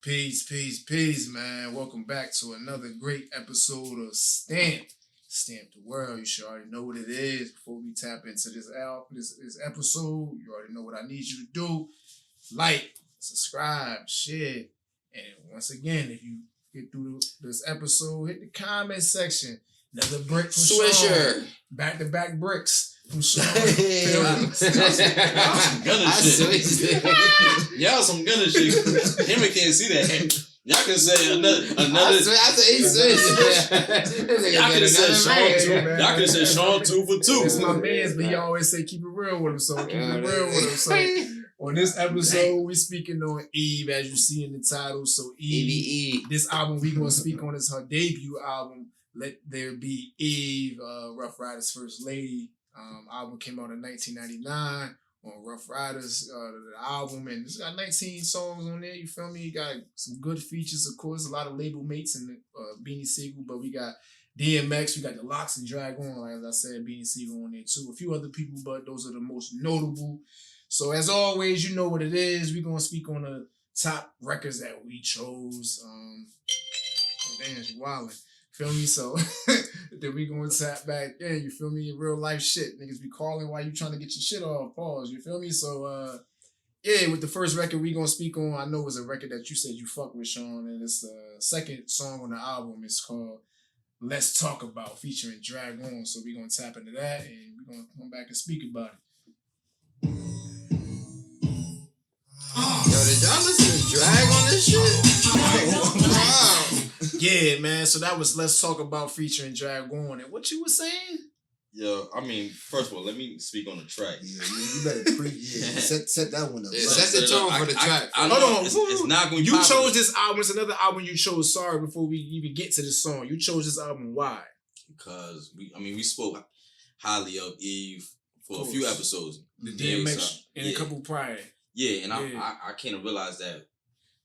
Peace, man. Welcome back to another great episode of Stamp the World. You should already know what it is. Before we tap into this episode, you already know what I need you to do. Like, subscribe, share. And once again, if you get through this episode, hit the comment section. Another brick from Swisher. Sean. Back-to-back bricks from Sean. Y'all some gunner shit. Y'all some gunner shit. Him can't see that. Y'all can say another. I said he switched. Y'all can say Sean 2. Y'all can say Sean 2 for 2. It's my man's, but he always say keep it real with him. So keep it real with him. So on this episode, we speaking on Eve, as you see in the title. So Eve. This album we gonna speak on is her debut album. Let There Be Eve, Ruff Ryders' First Lady. Album came out in 1999 on Ruff Ryders, the album, and it's got 19 songs on there. You feel me? You got some good features, of course, a lot of label mates and Beanie Sigel, but we got DMX, we got the Locks and Drag On, like as I said, Beanie Sigel on there too. A few other people, but those are the most notable. So as always, you know what it is. We're gonna speak on the top records that we chose. Damn, she wildin'. Feel me? So then we gonna tap back in, you feel me? In real life shit. Niggas be calling while you trying to get your shit off. Pause. You feel me? So with the first record we gonna speak on, I know it's a record that you said you fuck with, Sean, and it's the second song on the album. It's called Let's Talk About, featuring Drag On. So we gonna tap into that and we gonna come back and speak about it. Yo, did y'all listen to Drag on this shit? Wow. Yeah, man. So that was Let's Talk About featuring Drag On. And what you were saying? Yo, I mean, first of all, let me speak on the track. Yeah, you better set that one up. Yeah, set the tone for the track. Hold on. It's not going to be You popular. chose this album. It's another album you chose. Sorry, before we even get to the song. You chose this album. Why? Because, we spoke highly of Eve for a few episodes. The DMX and a couple prior. Yeah, and I came to realize that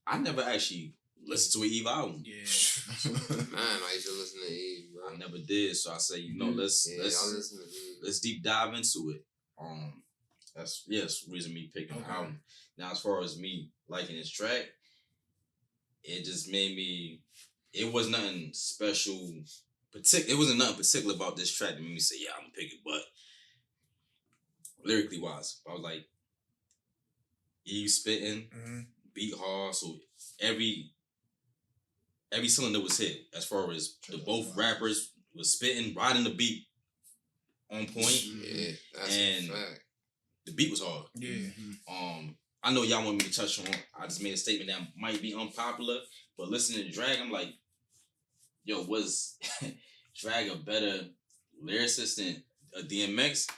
I never actually listened to an Eve album. Yeah. Man, I used to listen to Eve, bro. I never did, so I say, let's deep dive into it. That's the reason me picking the album. Now, as far as me liking this track, it just made me. It was nothing special. It wasn't nothing particular about this track that made me say, yeah, I'm gonna pick it. But lyrically wise, I was like, Eve spitting, beat hard, so every cylinder was hit as far as the both rappers was spitting, riding the beat on point. Yeah, that's and a fact. The beat was hard. Yeah. I know y'all want me to touch on. I just made a statement that might be unpopular, but listening to Drag, I'm like, yo, was Drag a better lyricist than a DMX?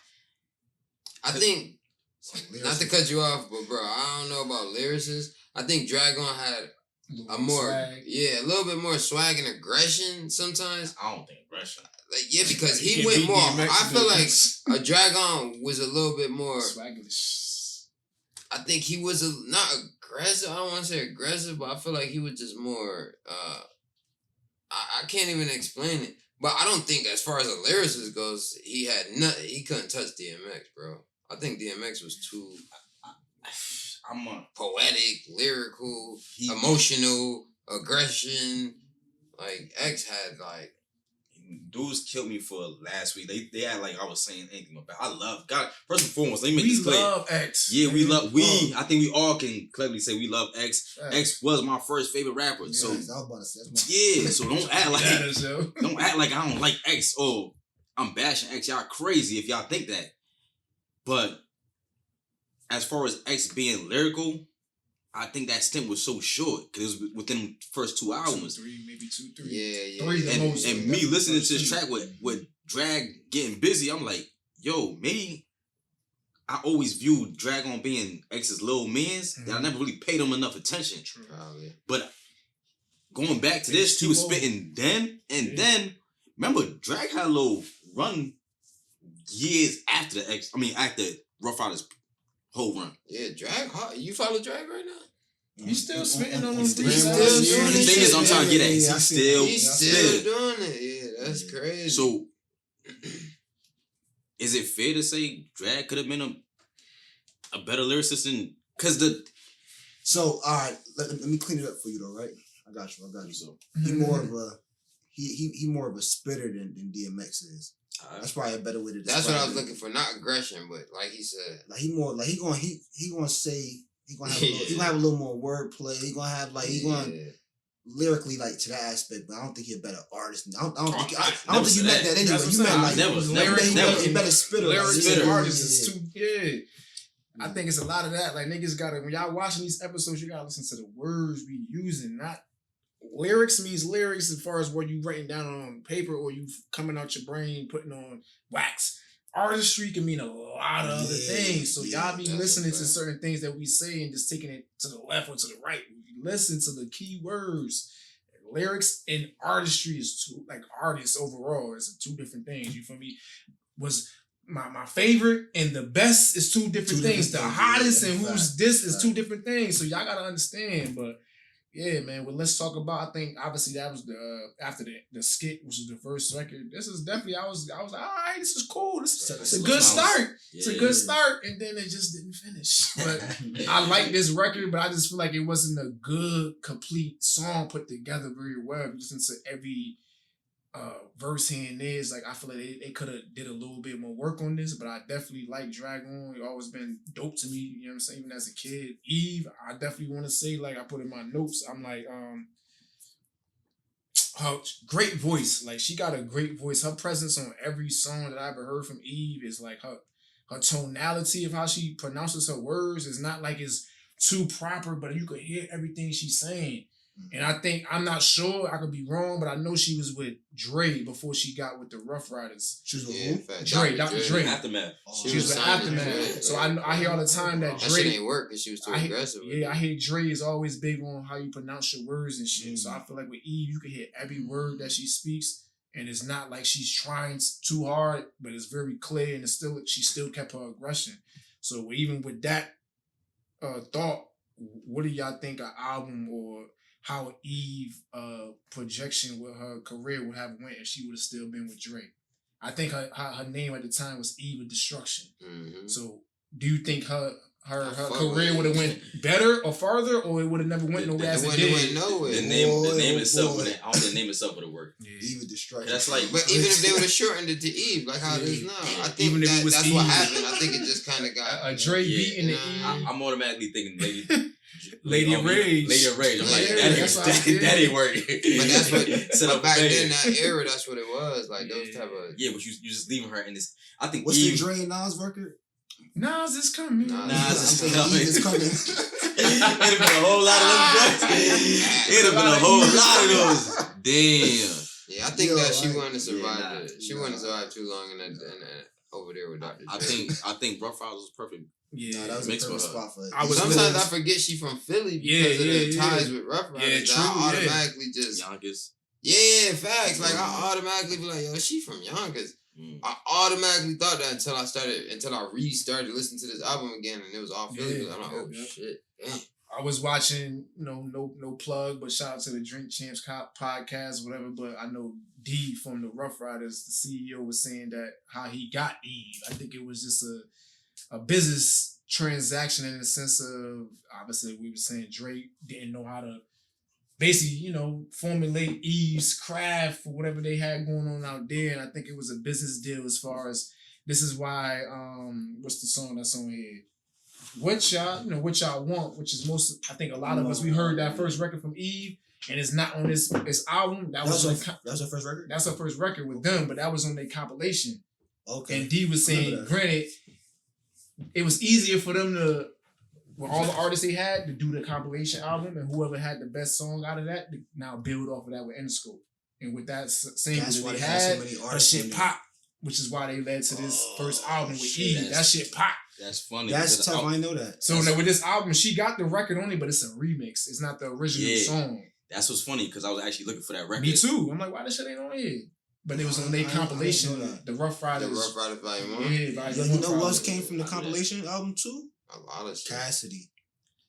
I think, not to cut you off, but bro, I don't know about lyricists. I think Drag On had a more swag. A little bit more swag and aggression sometimes. I don't think aggression. Because he went more. I feel like a Drag On was a little bit more swaggerish. I think he was not aggressive. I don't want to say aggressive, but I feel like he was just more. I can't even explain it, but I don't think as far as a lyricist goes, he had nothing. He couldn't touch DMX, bro. I think DMX was too. I'm a poetic, lyrical, emotional, aggression. Like X had like dudes killed me for last week. They had like I was saying anything about. I love God. First and foremost, let me make this clear. We love X. Yeah, we love. I think we all can clearly say we love X. X was my first favorite rapper. Yeah, so so don't act like I don't like X. Oh, I'm bashing X. Y'all crazy if y'all think that. But as far as X being lyrical, I think that stint was so short because it was within the first 2 albums. 2, 3, maybe 2, 3. Yeah. 3 the most. And me listening to this track with Drag getting busy, I'm like, yo, maybe I always viewed Drag on being X's little mans that I never really paid him enough attention. Probably. But going back to this, he was spitting then and then. Remember, Drag had a little run years after after Ruff Ryders' whole run. Yeah, Drag hard. You follow Drag right now? He's still spitting on those things. The thing is, I'm trying to get at is he's still doing it. Yeah, that's crazy. So, is it fair to say Drag could have been a better lyricist than... Because So, all right, let me clean it up for you though, right? I got you. So he more of a he more of a spitter than DMX is. That's probably a better way to describe it. That's what I was looking for. Not aggression, but like he said, like he gonna say he gonna have a little more wordplay. He gonna have lyrically like to that aspect, but I don't think he's a better artist. I don't think you meant that anyway. You meant like never. He better spitter. Lyrics artist is too. Yeah. I think it's a lot of that. Like niggas gotta, when y'all watching these episodes, you gotta listen to the words we using. Not lyrics means lyrics as far as what you writing down on paper or you coming out your brain putting on wax. Artistry can mean a lot of other things. So y'all be listening to certain things that we say and just taking it to the left or to the right. Listen to the key words. Lyrics and artistry is two, like artists overall is two different things. You feel me? Was my favorite and the best is two different things. The hottest and who's this is two different things. So y'all gotta understand. But yeah, man. Well, let's talk about. I think obviously that was the after the skit, which was the first record. This is definitely I was like, all right, this is cool. It's a good start. It's a good start, and then it just didn't finish. But I like this record, but I just feel like it wasn't a good complete song put together very well. If you listen to every verse here and there, like I feel like they could have did a little bit more work on this, but I definitely like Drag On. It always been dope to me, you know what I'm saying? Even as a kid. Eve, I definitely want to say, like I put in my notes, I'm like, her great voice. Like she got a great voice. Her presence on every song that I ever heard from Eve is like her tonality of how she pronounces her words is not like it's too proper, but you could hear everything she's saying. And I think, I'm not sure, I could be wrong, but I know she was with Dre before she got with the Rough Riders. She was with who? Dr. Dre. Aftermath. She was with Aftermath. So I hear all the time that Dre... That shit ain't work because she was too aggressive. Yeah, I hear Dre is always big on how you pronounce your words and shit. So I feel like with Eve, you can hear every word that she speaks. And it's not like she's trying too hard, but it's very clear and she still kept her aggression. So even with that thought, what do y'all think an album or how Eve projection with her career would have went if she would have still been with Drake? I think her name at the time was Eve of Destruction. Mm-hmm. So do you think her career would have went better or farther, or it would have never went nowhere as it did? The name itself, I don't think the name itself would have worked. Yeah. Eve of Destruction. That's like, but even if they would have shortened it to Eve, like how it is now, I think even if it was that's Eve, what happened. I think it just kind of got a Dre beat in the Eve. I'm automatically thinking Lady of Rage. Lady of Rage. I'm like, that ain't working. But that's what. But back then, that era, that's what it was. Like those type of. Yeah, but you just leaving her in this. I think. What's the Dre and Nas record? Nas is coming. Nas is coming. Eve is coming. It'd have been a whole lot of them. It'd have been a whole lot of those. Damn. Yeah, I think that she wanted to survive. She wanted to survive too long in that over there with Dr. Dre. I think Ruff Ryders was perfect. Yeah, that was a perfect spot for her. Sometimes I forget she from Philly because of the ties with Ruff Ryders. Yeah, true. I automatically just Yonkers. Yeah, facts. Like I automatically be like, yo, she from Yonkers. I automatically thought that until I restarted listening to this album again, and it was all Philly. I'm like, oh shit. Damn. I was watching, no plug, but shout out to the Drink Champs podcast, whatever. But I know D from the Ruff Ryders, the CEO, was saying that how he got Eve. I think it was just a business transaction in the sense of, obviously we were saying Drake didn't know how to basically, formulate Eve's craft for whatever they had going on out there. And I think it was a business deal as far as, this is why, what's the song that's on here? What y'all want, which is I think a lot of us, we heard that first record from Eve, and it's not on this album. That was her first record? That's her first record with them, but that was on their compilation. Okay. And D was saying, granted, it was easier for them to, with all the artists they had, to do the compilation album, and whoever had the best song out of that, to now build off of that with Interscope. And with that single that they had, so many artists, shit pop, which is why they led to this first album with Eve. That shit pop. That's funny. That's tough. I know that. So now with this album, she got the record only, but it's a remix. It's not the original song. That's what's funny, because I was actually looking for that record. Me too. I'm like, why this shit ain't on here? But it was on their compilation, the Ruff Ryders. The Ruff Ryders Volume 1. Yeah, Volume 1. You know what else came from the compilation album too? A lot of shit. Cassidy.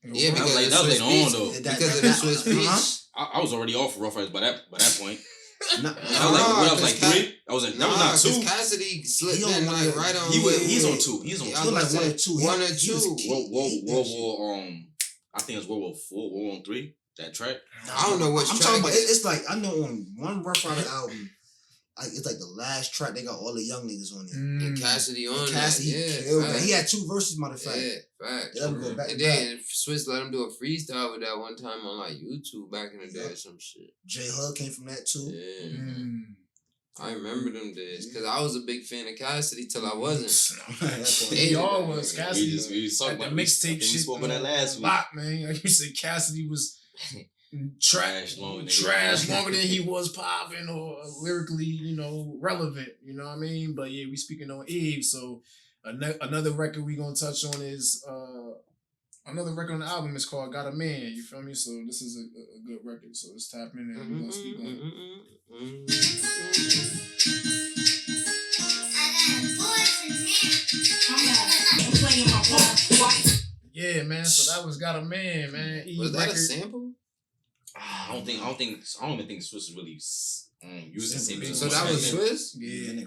Yeah, because that was later on though. Because of the Swiss Beats. I was already off of Ruff Ryders by that point. I was like 3. That was not 2. Cassidy slipped in like right on. He's on 2. He's on 2. Like 1 or 2. Whoa. I think it's World War 4, World War 3. That track. I don't know what I'm track talking about. It's like I know on one Ruff Ryder album, it's like the last track they got all the young niggas on there. And Cassidy on and Cassidy that. killed Yeah, that. He had 2 verses, matter of fact. Yeah, facts. They let him go back And to back. then Swiss let him do a freestyle with that one time on like YouTube back in the day or some shit. J Hug came from that too. Yeah. I remember them days because I was a big fan of Cassidy till I wasn't. We all was. Cassidy We was talking about mixtape shit. We spoke about that last week. Lot, man. Like you said, Cassidy was trash longer than he was popping or lyrically, you know, relevant. You know what I mean? But yeah, we speaking on Eve. So another record we gonna touch on is another record on the album is called Got a Man. You feel me? So this is a good record. So let's tap in and we're gonna speak on it. Yeah, man. So that was Got a Man, man. Was that a sample? I don't even think Swiss was really using the same. So that was Swiss? Yeah. Yeah,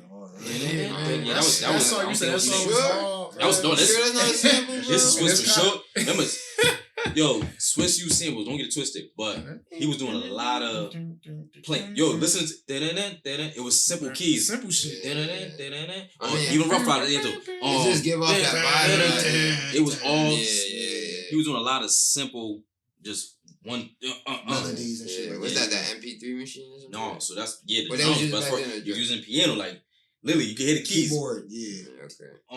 that was song. You said that song was hard. That's not a sample, bro? This is Swiss for sure. Yo, Swiss used samples. Don't get it twisted. But he was doing a lot of playing. Yo, listen to it was simple keys. Simple shit. Even Ruff Ryder. Just give off that vibe. It was all. He was doing a lot of simple, just one melodies and shit. Was that MP3 machine or something? No, so that's the but drums. But for using piano, like literally, you can hear the keys. Keyboard, yeah. Okay. No,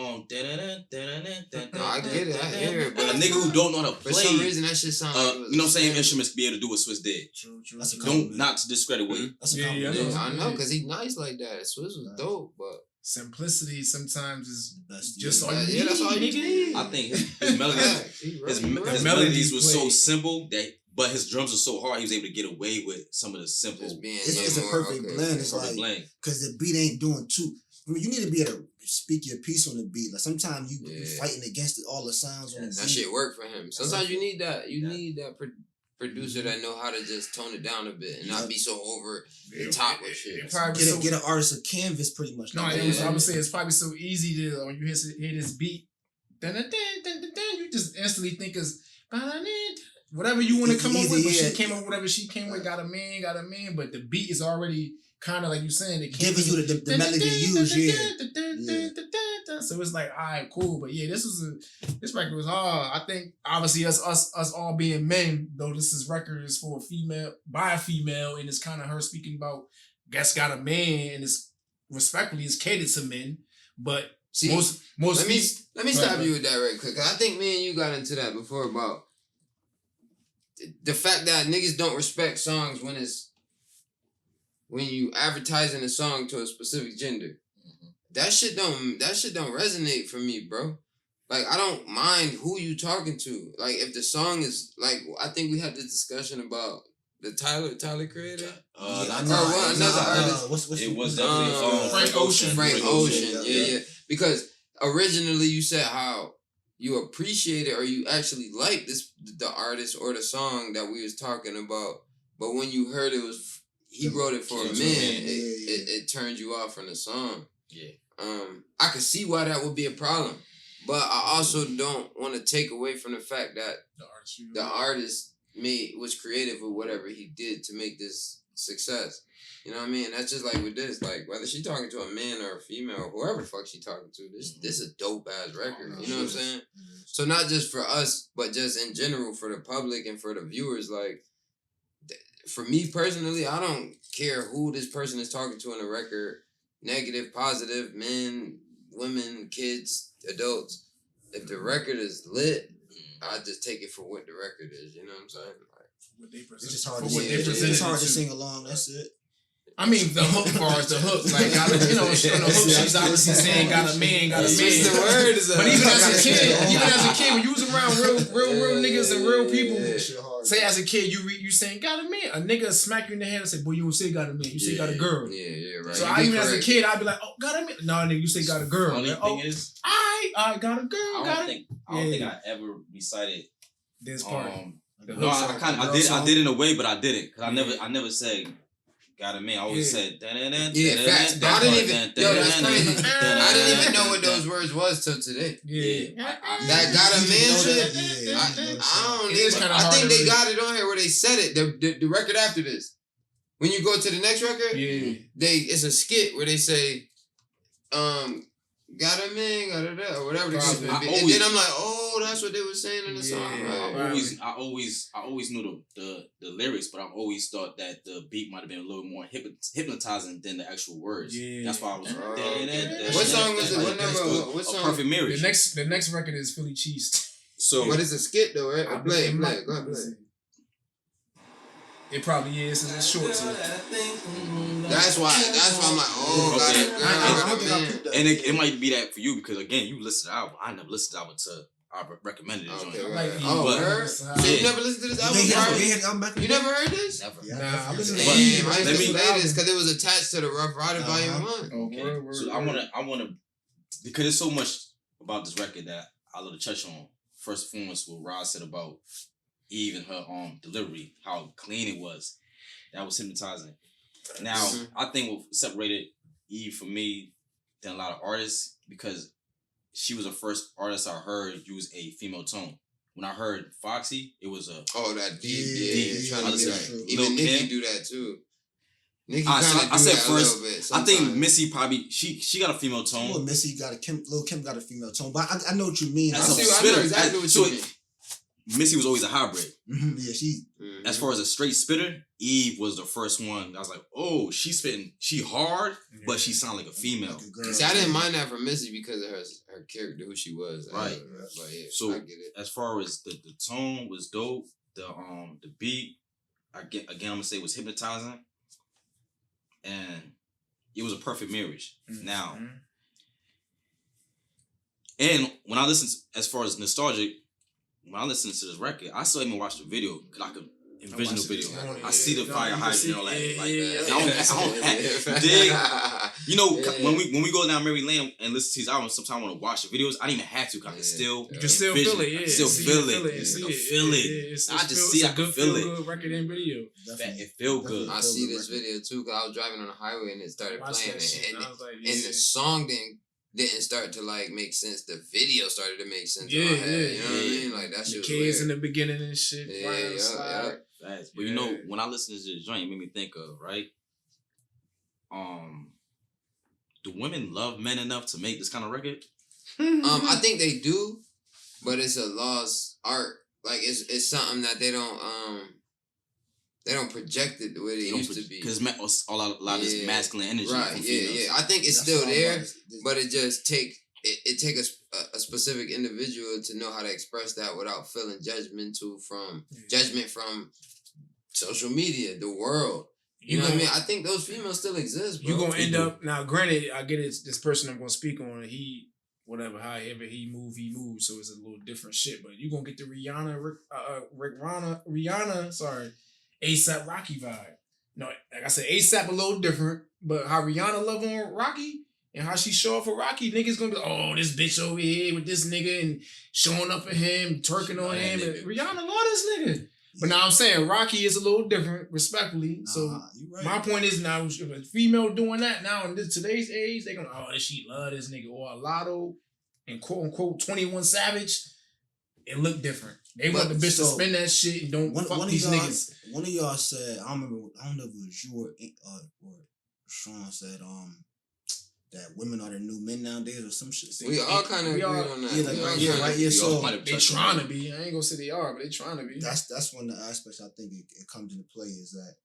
I get it. I hear it. But a nigga who don't know how to play. For some reason, that shit sounds like you know what I'm saying? Instruments to be able to do what Swiss did. True. That's a Don't not to discredit what. That's a compliment. I know, because he's nice like that. Swiss was dope, but simplicity sometimes is the best. just all you need. Yeah, that's all you need. I think his melodies, his melodies were so simple that, but his drums are so hard, he was able to get away with some of the simple. It's a perfect blend. It's like because the beat ain't doing too. I mean, you need to be able to speak your piece on the beat. Like sometimes you be fighting against all the sounds on the beat. That shit work for him. Sometimes you need that. You need that producer that know how to just tone it down a bit and not be so over the top with shit. Get an artist a canvas pretty much. No, I would say it's probably so easy to when you hear this beat, you just instantly think is whatever you want to come up with. But she came up with whatever she came with. Got a man. But the beat is already kind of like you saying it giving you the melody to use. So it's like, all right, cool. But yeah, this record was hard. I think obviously us all being men, though this record is for a female by a female, and it's kind of her speaking about guess got a man, and it's respectfully it's catered to men. But see, most let me stop you with that right quick. I think me and you got into that before about the fact that niggas don't respect songs when you advertising a song to a specific gender. That shit don't resonate for me, bro. Like, I don't mind who you talking to. Like, if the song is like, I think we had this discussion about the Tyler creator. Another artist. It was definitely Frank Ocean. Frank Ocean. Yeah. Because originally you said how you appreciate it or you actually like the artist or the song that we was talking about, but when you heard he wrote it for a man, it turned you off from the song. Yeah. I could see why that would be a problem, but I also don't want to take away from the fact that the artist was creative with whatever he did to make this success. You know what I mean? That's just like with this, like whether she talking to a man or a female or whoever the fuck she talking to, this is a dope ass record. You know what I'm saying? So not just for us, but just in general for the public and for the viewers. Like, for me personally, I don't care who this person is talking to in the record. Negative, positive, men, women, kids, adults. If the record is lit, I just take it for what the record is. You know what I'm saying? Like, what they present. It's just hard it's hard to sing along. That's it. I mean, the hook bars, the hook. Like, on the hook, she's obviously saying, got a man. But even as a kid, when you was around real niggas and real people, say as a kid, you saying, got a man. A nigga smack you in the hand and say, boy, you don't say got a man. You say got a girl. Yeah, right. So even as a kid, I'd be like, oh, got a man. No, nigga, you say got a girl. Only thing is, I got a girl. I don't think I ever recited this part. No, I did in a way, but I didn't. Because I never said Got a man. I always said. Facts. I didn't even. Yo, that's crazy. I didn't even know what those words was till today. Yeah. That got a man shit. I don't even. I think they got it on here where they said it. The record after this. When you go to the next record, it's a skit where they say, got a man, got a that, or whatever the case may be. And then I'm like, oh, that's what they were saying in the song. Right? I always knew the lyrics, but I always thought that the beat might have been a little more hypnotizing than the actual words. Yeah. That's why I was. What song was it? What number? What song? Perfect Marriage. The next record is Philly Cheese. So, but it's a skit though, right? Play. Go ahead, play. It probably is. It's short. So. That's why I'm like, oh, and it might be that for you because again, you listened to the album. I never listened to the album until I recommended it. Okay, right. So you never listened to this album? You never heard this? Never. Nah, I listened to it. I used to play this because it was attached to the Ruff Ryders Volume 1. Okay. So I wanna because there's so much about this record that I love to touch on. First and foremost, what Rod said about Eve and her delivery, how clean it was. That was hypnotizing. Now, I think what separated Eve from me than a lot of artists because she was the first artist I heard use a female tone. When I heard Foxy, it was a that deep. Even Nicki do that too. Nicki I said first. Bit, I think Missy probably she got a female tone. Well, Missy got Lil' Kim got a female tone, but I know what you mean. I know exactly what you mean. Missy was always a hybrid. Mm-hmm. Yeah, she. Mm-hmm. As far as a straight spitter, Eve was the first one. I was like, oh, she's spitting. She hard, but she sound like a female. Like see, I didn't mind that for Missy because of her character, who she was. Right. But yeah, so I get it. As far as the tone was dope, the beat, again I'm gonna say was hypnotizing, and it was a perfect marriage. Mm-hmm. Now, and when I listen, as far as nostalgic. When I listen to this record, I still even watch the video because I could envision the video. I see the fire hydrant and all that. I don't dig. You know, when we go down Mary Lane and listen to these albums, sometimes I want to watch the videos. I didn't even have to because I can still you can still feel it. Yeah, still feel it. I just see. I can feel it. Good record and video. It feel good. I see this video too because I was driving on the highway and it started playing, and the song didn't start to like make sense. The video started to make sense. You know what I mean? Like that shit. The kids in the beginning and shit. Yeah. But you know, when I listen to this joint, it made me think of right. Do women love men enough to make this kind of record? I think they do, but it's a lost art. Like it's something that they don't project it the way they used to be. Because a lot of this masculine energy. Right, I think it's still there, but it just takes a specific individual to know how to express that without feeling judgment from social media, the world. You know what I mean? I think those females still exist, bro. You're going to end up... Now, granted, I get it. This person I'm going to speak on, however he moves, so it's a little different shit. But you're going to get the Rihanna, A$AP Rocky vibe. No, like I said, A$AP a little different, but how Rihanna love on Rocky and how she show up for Rocky, niggas gonna be like, oh, this bitch over here with this nigga and showing up for him, twerking on him. And Rihanna love this nigga. But now I'm saying Rocky is a little different, respectfully. So my point is now, if a female doing that now in today's age, they gonna, oh, she love this nigga. Or a Lotto and quote unquote 21 Savage, it look different. They want the bitch to spend that shit and don't fuck these niggas. One of y'all said, I don't know if it was you or Sean said, that women are the new men nowadays or some shit. We all kind of agree on that. Yeah, so they trying to be. I ain't gonna say they are, but they trying to be. That's one of the aspects I think it comes into play is that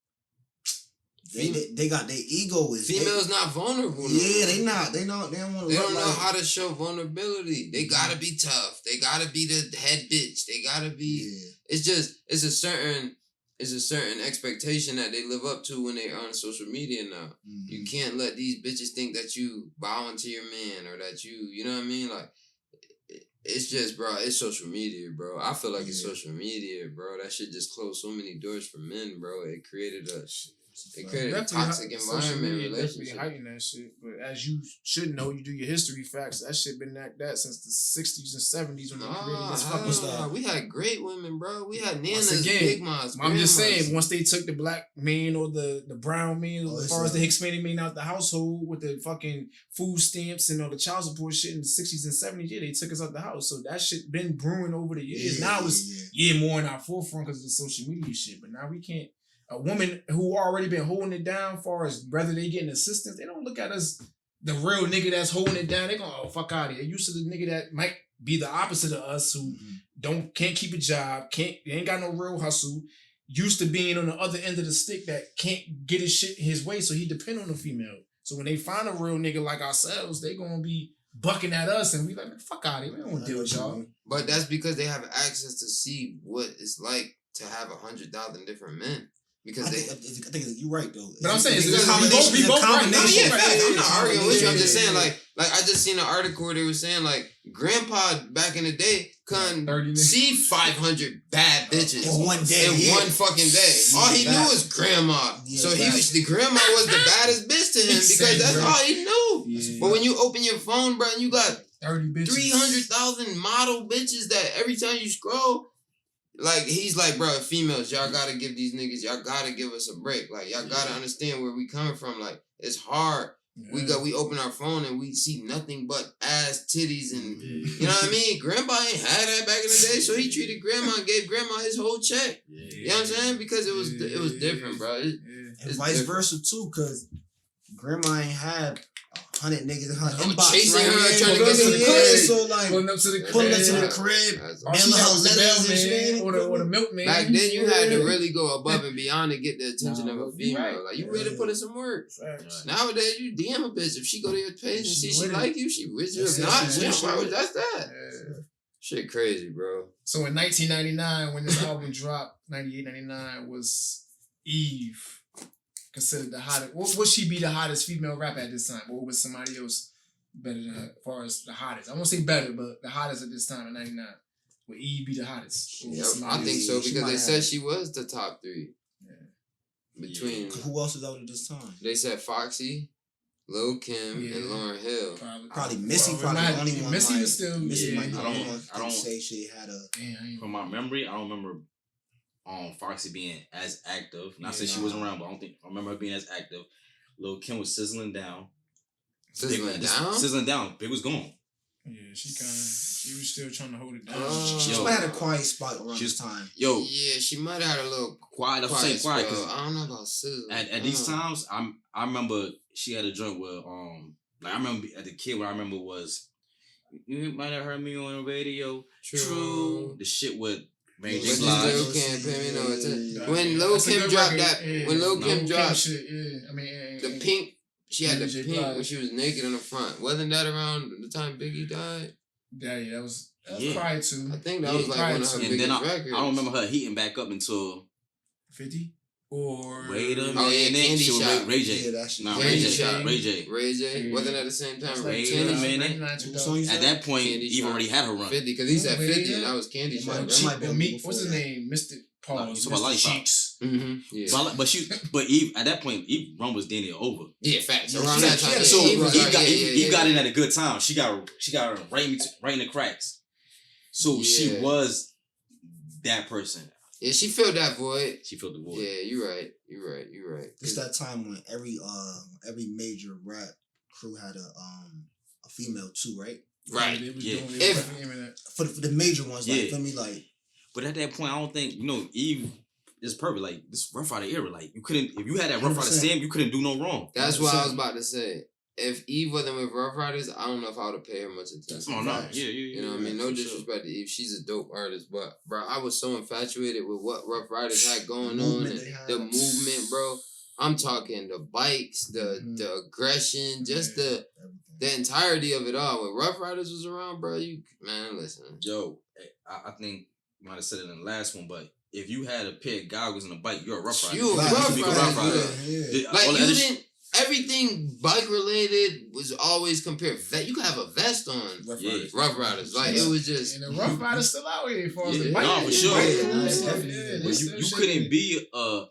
they got their ego is females not vulnerable. Yeah, they not. They don't want to. They don't know how to show vulnerability. They gotta be tough. They gotta be the head bitch. They gotta be. Yeah. It's a certain expectation that they live up to when they're on social media now. Mm-hmm. You can't let these bitches think that you bowing to your man or that you know what I mean? Like, it's just, bro, it's social media, bro. I feel like it's social media, bro. That shit just closed so many doors for men, bro. It created It created a toxic environment relationship. Definitely heighten that shit. But as you should know, you do your history facts. That shit been like that since the 60s and 70s when they created this fucking stuff. We had great women, bro. We had nanas, big moms. I'm just saying, once they took the black man or the brown man, as far as the Hispanic man out the household with the fucking food stamps and all the child support shit in the 60s and 70s, they took us out the house. So that shit been brewing over the years. Now it's more in our forefront because of the social media shit. But now we can't. A woman who already been holding it down, far as whether they getting assistance, they don't look at us the real nigga that's holding it down. They go, oh, fuck out of here. Used to the nigga that might be the opposite of us, who can't keep a job, they ain't got no real hustle. Used to being on the other end of the stick that can't get his shit his way, so he depend on the female. So when they find a real nigga like ourselves, they gonna be bucking at us, and we like, fuck out of here. We don't want to deal with y'all. But that's because they have access to see what it's like to have 100,000 different men. Because I think you're right though. But I'm saying it's a combination. I'm not arguing with you. I'm just saying like I just seen an article where they were saying like grandpa back in the day couldn't see 500 bad bitches in one fucking day. All he knew was grandma. So the grandma was the baddest bitch to him because that's all he knew. Yeah. But when you open your phone, bro, and you got 300,000 model bitches that every time you scroll. Like, he's like, bro, females, y'all gotta give these niggas, y'all gotta give us a break. Like, y'all gotta understand where we coming from. Like, it's hard. Yeah. We open our phone and we see nothing but ass, titties, and you know what I mean? Grandpa ain't had that back in the day, so he treated grandma and gave grandma his whole check. Yeah. You know what I'm saying? Because it was different, bro. And vice versa too, because grandma ain't had 100 niggas in her inbox chasing her, trying to get to the crib. So like pulling up to the crib, mailing her letters and shit, or the milkman. Back then, you had to really go above and beyond to get the attention of a female. Right. Like, you really put in some work. Right. Nowadays, you DM a bitch. If she go to your page and see she like you, she with you. If not, that's that. Yeah. Shit crazy, bro. So in 1999, when this album dropped, 98, 99, was Eve considered the hottest? Would she be the hottest female rapper at this time? Or was somebody else better than her as far as the hottest? I won't say better, but the hottest at this time in 99. Would Eve be the hottest? Yep, I think so because they said she was the top 3. Yeah. Between who else was out at this time? They said Foxy, Lil' Kim, and Lauryn Hill. Probably Missy. Probably the only one. Missy was still. Missy might be the only one. I don't say she had a. From my memory, I don't remember. Foxy being as active. Not say she wasn't around, but I remember her being as active. Lil' Kim was sizzling down. Sizzling down. Big was gone. Yeah, she was still trying to hold it down. She might have had a quiet spot around this time. Yeah, she might have had a little quiet because I don't know about sizzling. At these times, I remember she had a joint with like I remember at the kid what I remember was you might have heard me on the radio. True. The shit with When Lil' Kim dropped the pink, she had the pink when she was naked in the front. Wasn't that around the time Biggie died? Yeah, that was prior to. I think that was like one of her biggest records. I don't remember her heating back up until 50. Or wait a minute, Candy Shop. Ray J. Ray J. Wasn't at the same time. Wait a minute. At that point, Eve already had her run. 50 because he said 50 and that was Candy Shop. What's his name? Mr. Paul. Mr. Cheeks. Yeah. But Eve at that point, Eve run was damn near over. Yeah, facts. Around that time, so Eve got in at a good time. She got right in the cracks. So she was that person. Yeah, she filled that void. She filled the void. Yeah, you're right. It's that time when every major rap crew had a female too, right? Right. For the major ones, like feel me, like. But at that point, I don't think Eve is perfect. Like this Rough Rider era, like you couldn't if you had that Rough Rider Sam, you couldn't do no wrong. That's what I was about to say. If Eve wasn't with Rough Riders, I don't know if I would have paid her much attention. Oh, no. Yeah. You know what I mean? No disrespect to Eve. She's a dope artist. But, bro, I was so infatuated with what Rough Riders had going on. And the movement, bro. I'm talking the bikes, the aggression, just the entirety of it all. When Rough Riders was around, bro, listen. Yo, I think you might have said it in the last one, but if you had a pair of goggles and a bike, you're a Rough Rider. You're a Rough Rider. Yeah. Like, you didn't... Everything bike related was always compared. You could have a vest on. Rough Riders. Like it was just. And the Rough Riders still out here for us. No, for sure. You couldn't be a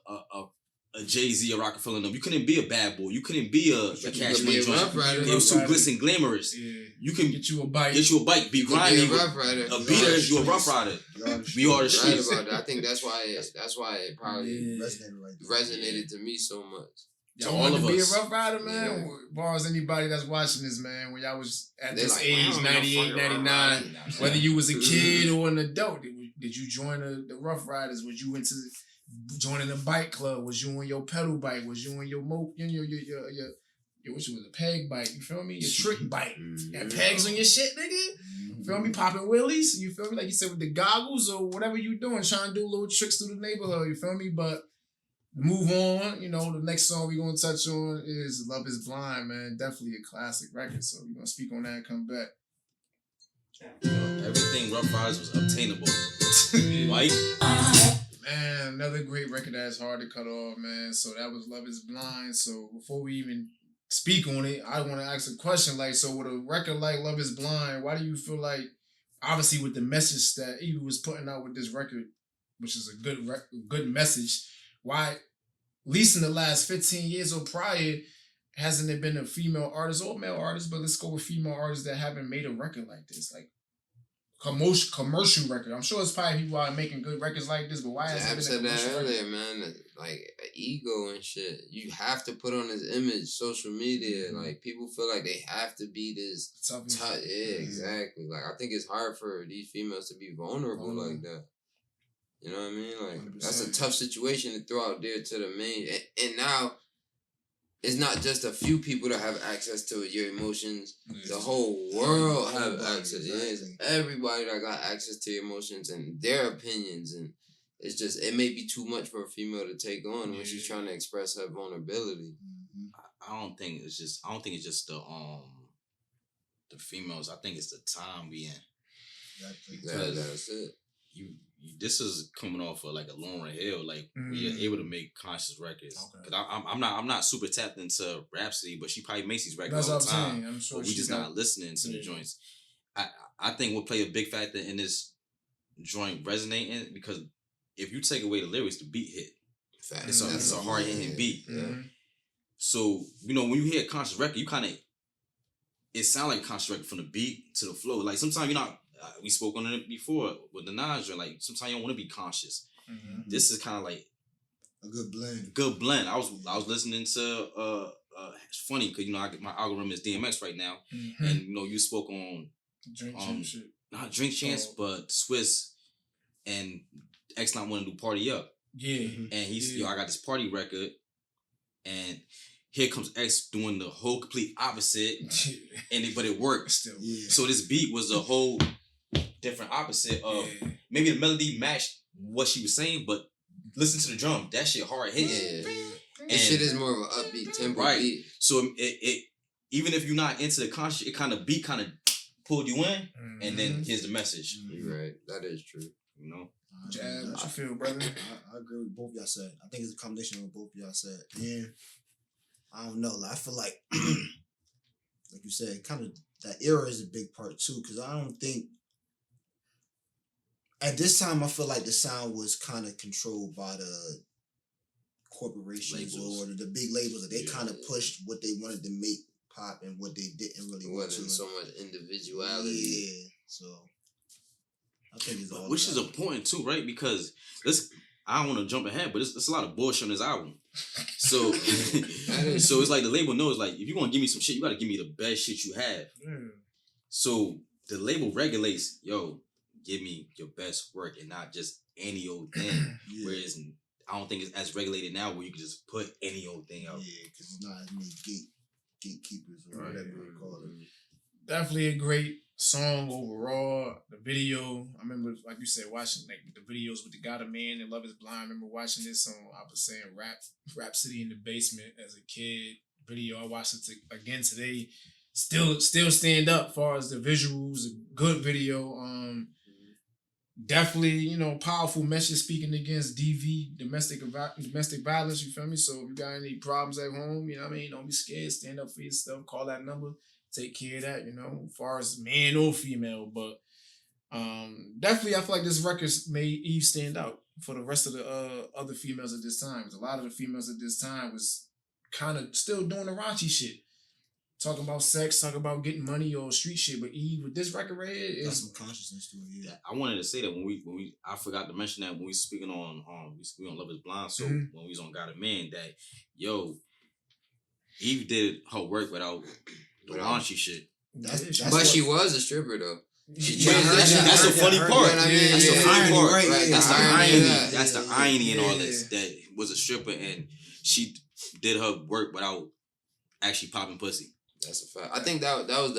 a Jay-Z, a Rockefeller. You couldn't be a bad boy. You couldn't be a Cash Money joint. It was too glitz and glamorous. Yeah. You can get you a bike. Be grimy. Be a Rough Rider. A beater. You a Rough Rider. We are the streets. Right about that. I think that's why it probably resonated to me so much. Y'all want to be a Rough Rider, man? Yeah. As far as anybody that's watching this, man, when y'all was at this age, 98, 99, whether you was a kid or an adult, did you join the Rough Riders? Was you into joining a bike club? Was you on your pedal bike? Was you on your what was a peg bike? You feel me? Your trick bike. Got pegs on your shit, nigga. You feel me? Popping wheelies. You feel me? Like you said, with the goggles or whatever you doing, trying to do little tricks through the neighborhood. You feel me? But move on. The next song we're gonna touch on is "Love Is Blind," man. Definitely a classic record. So we're gonna speak on that and come back. Everything Rough Riders was obtainable. White. Man, another great record that's hard to cut off, man. So that was "Love Is Blind." So before we even speak on it, I want to ask a question. Like, so with a record like "Love Is Blind," why do you feel like, obviously with the message that Evie was putting out with this record, which is a good message, why, at least in the last 15 years or prior, hasn't there been a female artist or male artist, but let's go with female artists that haven't made a record like this, like commercial record? I'm sure it's probably people out making good records like this, but why hasn't it been a commercial record? I said that earlier, man. Like ego and shit. You have to put on this image, social media. Mm-hmm. Like people feel like they have to be this tough. Yeah, exactly. Like I think it's hard for these females to be vulnerable like that. You know what I mean? Like 100%. That's a tough situation to throw out there to the main. And now it's not just a few people that have access to your emotions. The whole world have access. Exactly. Yeah, it's everybody that got access to your emotions and their opinions. And it's just, it may be too much for a female to take on when she's trying to express her vulnerability. I don't think it's just the females. I think it's the time we in. Because that's it. This is coming off of like a Lauryn Hill, like we are able to make conscious records. Okay. Cause I'm not super tapped into Rhapsody, but she probably makes these records all the time. I'm sure, but we just not listening to the joints. I think we'll play a big factor in this joint resonating, because if you take away the lyrics, the beat hit. It's a hard hitting beat. Yeah. So when you hear a conscious record, it sounds like a conscious record from the beat to the flow. Like sometimes you're not. We spoke on it before with the Nas joint. Like sometimes you don't want to be conscious. Mm-hmm. This is kind of like a good blend. Good blend. I was listening to it's funny because my algorithm is DMX right now, and you spoke on Drink Champs shit. Not Drink Champs, but Swiss and X not wanting to do Party Up. Yeah, and he's I got this party record, and here comes X doing the whole complete opposite, but it worked still. Yeah. So this beat was a whole different opposite of maybe the melody matched what she was saying, but listen to the drum, that shit hard hitting. Yeah. And shit is more of an upbeat tempo beat. So it even if you're not into the conscious, it kind of pulled you in, and then here's the message. You're right, that is true. Jab, what you feel, brother? I agree with both y'all said. I think it's a combination of both y'all said. Yeah. I don't know. Like, I feel like, like you said, kind of that era is a big part too. Because I don't think at this time I feel like the sound was kind of controlled by the corporations or the big labels. They kind of pushed what they wanted to make pop and what they didn't really want to. So much individuality. Yeah. So I think it's all. Which is important too, right? Because I don't want to jump ahead, but it's a lot of bullshit on this album. So, so it's like the label knows, like, if you want to give me some shit, you got to give me the best shit you have. So the label regulates, give me your best work and not just any old thing. Whereas I don't think it's as regulated now where you can just put any old thing out. Yeah, because it's not as many gatekeepers or whatever you call it. Definitely a great song overall. The video, I remember, like you said, watching like the videos with the God of Man and Love Is Blind. I remember watching this on, I was saying, Rhapsody in the Basement as a kid. Video, I watched it again today. Still stand up as far as the visuals. A good video. Definitely, powerful message speaking against DV, domestic violence. You feel me? So if you got any problems at home, you know what I mean, don't be scared. Stand up for yourself. Call that number. Take care of that, as far as man or female. But Definitely, I feel like this record made Eve stand out for the rest of the other females at this time. A lot of the females at this time was kind of still doing the raunchy shit. Talking about sex, talking about getting money or street shit, but Eve with this record right here is some consciousness to it. Yeah, I wanted to say that when we I forgot to mention that when we speaking on we on Love Is Blind, so when we was on Got a Man, that Eve did her work without the raunchy shit. But she was a stripper though. That's the funny part. That's the funny part. Right? That's the irony. That's the irony in all this. That was a stripper and she did her work without actually popping pussy. That's a fact. I think that was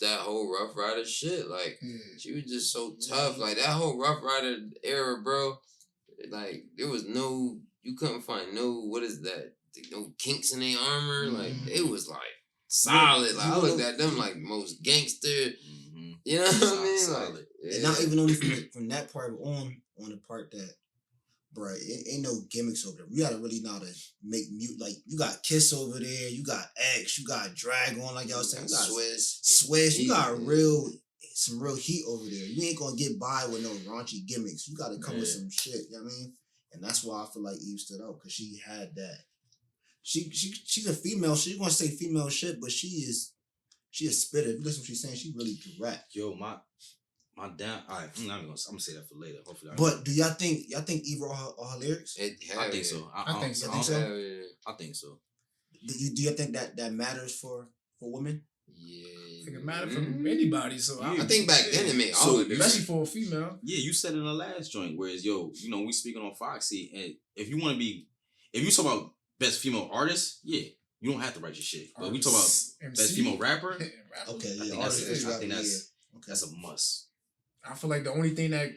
that whole Rough Rider shit. Like she was just so tough. Like that whole Rough Rider era, bro. Like there was you couldn't find what is that? No kinks in their armor. Like it was like solid. Like I looked at them like most gangster. Mm-hmm. You know what I mean? Solid. Like, and not even only from that part on the part that. Bro, it ain't no gimmicks over there. You gotta really know how to make mute. Like, you got Kiss over there, you got X, you got Drag On, like y'all saying. You got Swish. You got some real heat over there. You ain't gonna get by with no raunchy gimmicks. You gotta come with some shit, you know what I mean? And that's why I feel like Eve stood out, because she had that. She's a female. She's gonna say female shit, but she a spitter. If you listen to what she's saying, she really direct. Yo, my damn. Alright, I'm gonna say that for later. Hopefully. But do y'all think Eve wrote all her lyrics? I think so. I think so. I think so. Do you think that matters for women? Yeah. I think it matters for anybody. So I think back then it made all of it, especially for a female. Yeah, you said in the last joint. Whereas, we speaking on Foxy, and if you talk about best female artist, yeah, you don't have to write your shit. But we talk about best female rapper. Okay, I think that's a must. I feel like the only thing that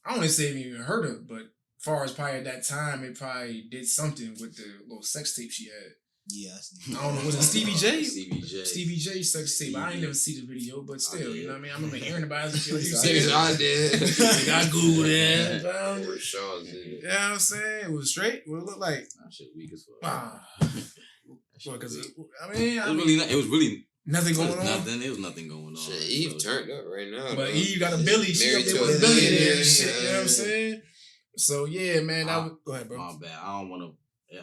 I don't want to say it even hurt her, but as far as probably at that time, it probably did something with the little sex tape she had. Yes. I don't know, was it Stevie J? Stevie J sex tape. I ain't never see the video, but still, you know what I mean? I remember hearing about it. You said I did. I Googled it. You know what I'm saying? It was straight. What it looked like? That shit weak as fuck. Because it was really nothing going on. There was nothing going on. Shit, Eve turned up right now. But Eve got a Billy. She up there with a billionaire and shit. You know what I'm saying? So yeah, man. Go ahead, bro. My bad. I don't want to.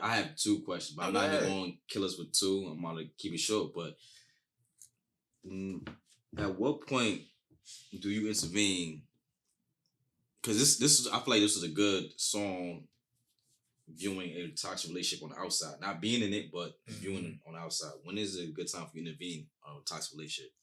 I have two questions, but I'm not even going to kill us with two. I'm going to keep it short. But at what point do you intervene? Because this I feel like this is a good song. Viewing a toxic relationship on the outside, not being in it, but viewing it on the outside. When is it a good time for you to intervene on a toxic relationship?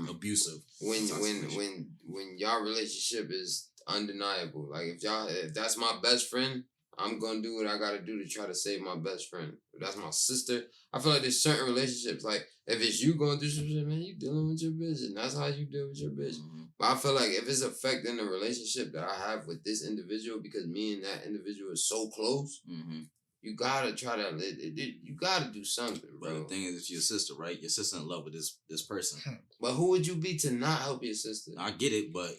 Abusive. When y'all relationship is undeniable. Like if that's my best friend, I'm gonna do what I gotta do to try to save my best friend. If that's my sister, I feel like there's certain relationships, like if it's you going through some shit, man, you dealing with your bitch, and that's how you deal with your bitch. Mm-hmm. But I feel like if it's affecting the relationship that I have with this individual, because me and that individual is so close, you gotta try to you gotta do something, bro. But the thing is, it's your sister, right? Your sister in love with this person. But who would you be to not help your sister? I get it, but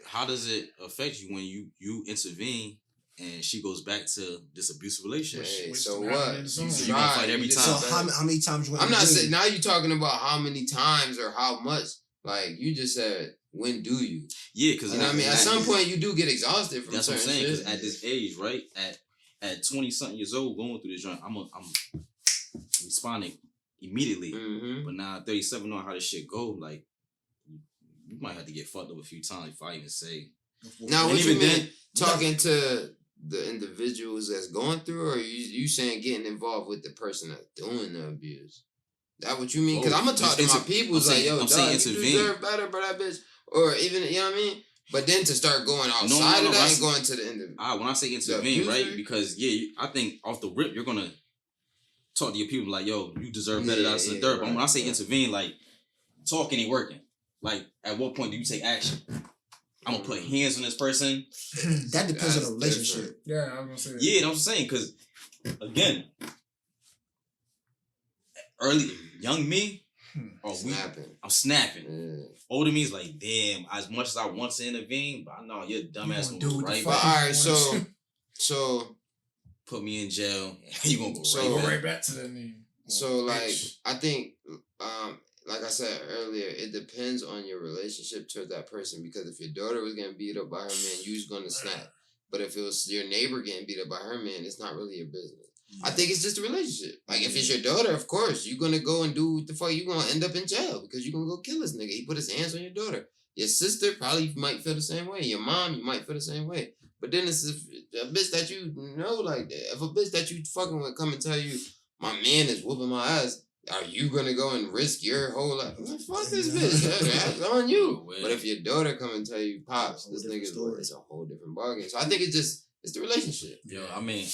how does it affect you when you intervene? And she goes back to this abusive relationship. Hey, so what? So you gonna fight every time. So how many times you? I'm not saying now. You're talking about how many times or how much. Like you just said, when do you? Yeah, because you know what I mean. At some point, you do get exhausted from. That's what I'm saying. Shit. Because at this age, right, at 20-something years old, going through this joint, I'm responding immediately. Mm-hmm. But now 37, knowing how this shit go, like you might have to get fucked up a few times if I even say. Now, what you mean? Talking to the individuals that's going through, or you saying getting involved with the person that's doing the abuse? That what you mean? Because I'm gonna talk to my people. Like, yo, dog, you deserve better, but that bitch, or even you know what I mean. But then to start going outside of that and going to the individual. When I say intervene, right? Because I think off the rip you're gonna talk to your people like, yo, you deserve better. That's the third. But when I say intervene, like talking ain't working. Like, at what point do you take action? I'm gonna put hands on this person. That depends on the relationship. Different. Yeah, I'm gonna say that. Yeah, I'm saying, because again, early young me, I'm snapping. Yeah. Older me is like, damn. As much as I want to intervene, but I know you're dumbass gonna go right back. All right, so put me in jail. You gonna go right back to that name. So like, I think like I said earlier, it depends on your relationship towards that person. Because if your daughter was getting beat up by her man, you was gonna snap. But if it was your neighbor getting beat up by her man, it's not really your business. I think it's just a relationship. Like, if it's your daughter, of course, you're gonna go and do what the fuck. You're gonna end up in jail because you're gonna go kill this nigga. He put his hands on your daughter. Your sister probably might feel the same way. Your mom, you might feel the same way. But then it's a bitch that you know like that. If a bitch that you fucking with come and tell you, my man is whooping my ass, are you gonna go and risk your whole life? Well, fuck this bitch. That's on you. But if your daughter come and tell you, Pops, this nigga's it's a whole different ballgame. So I think it's the relationship. Yo, I mean,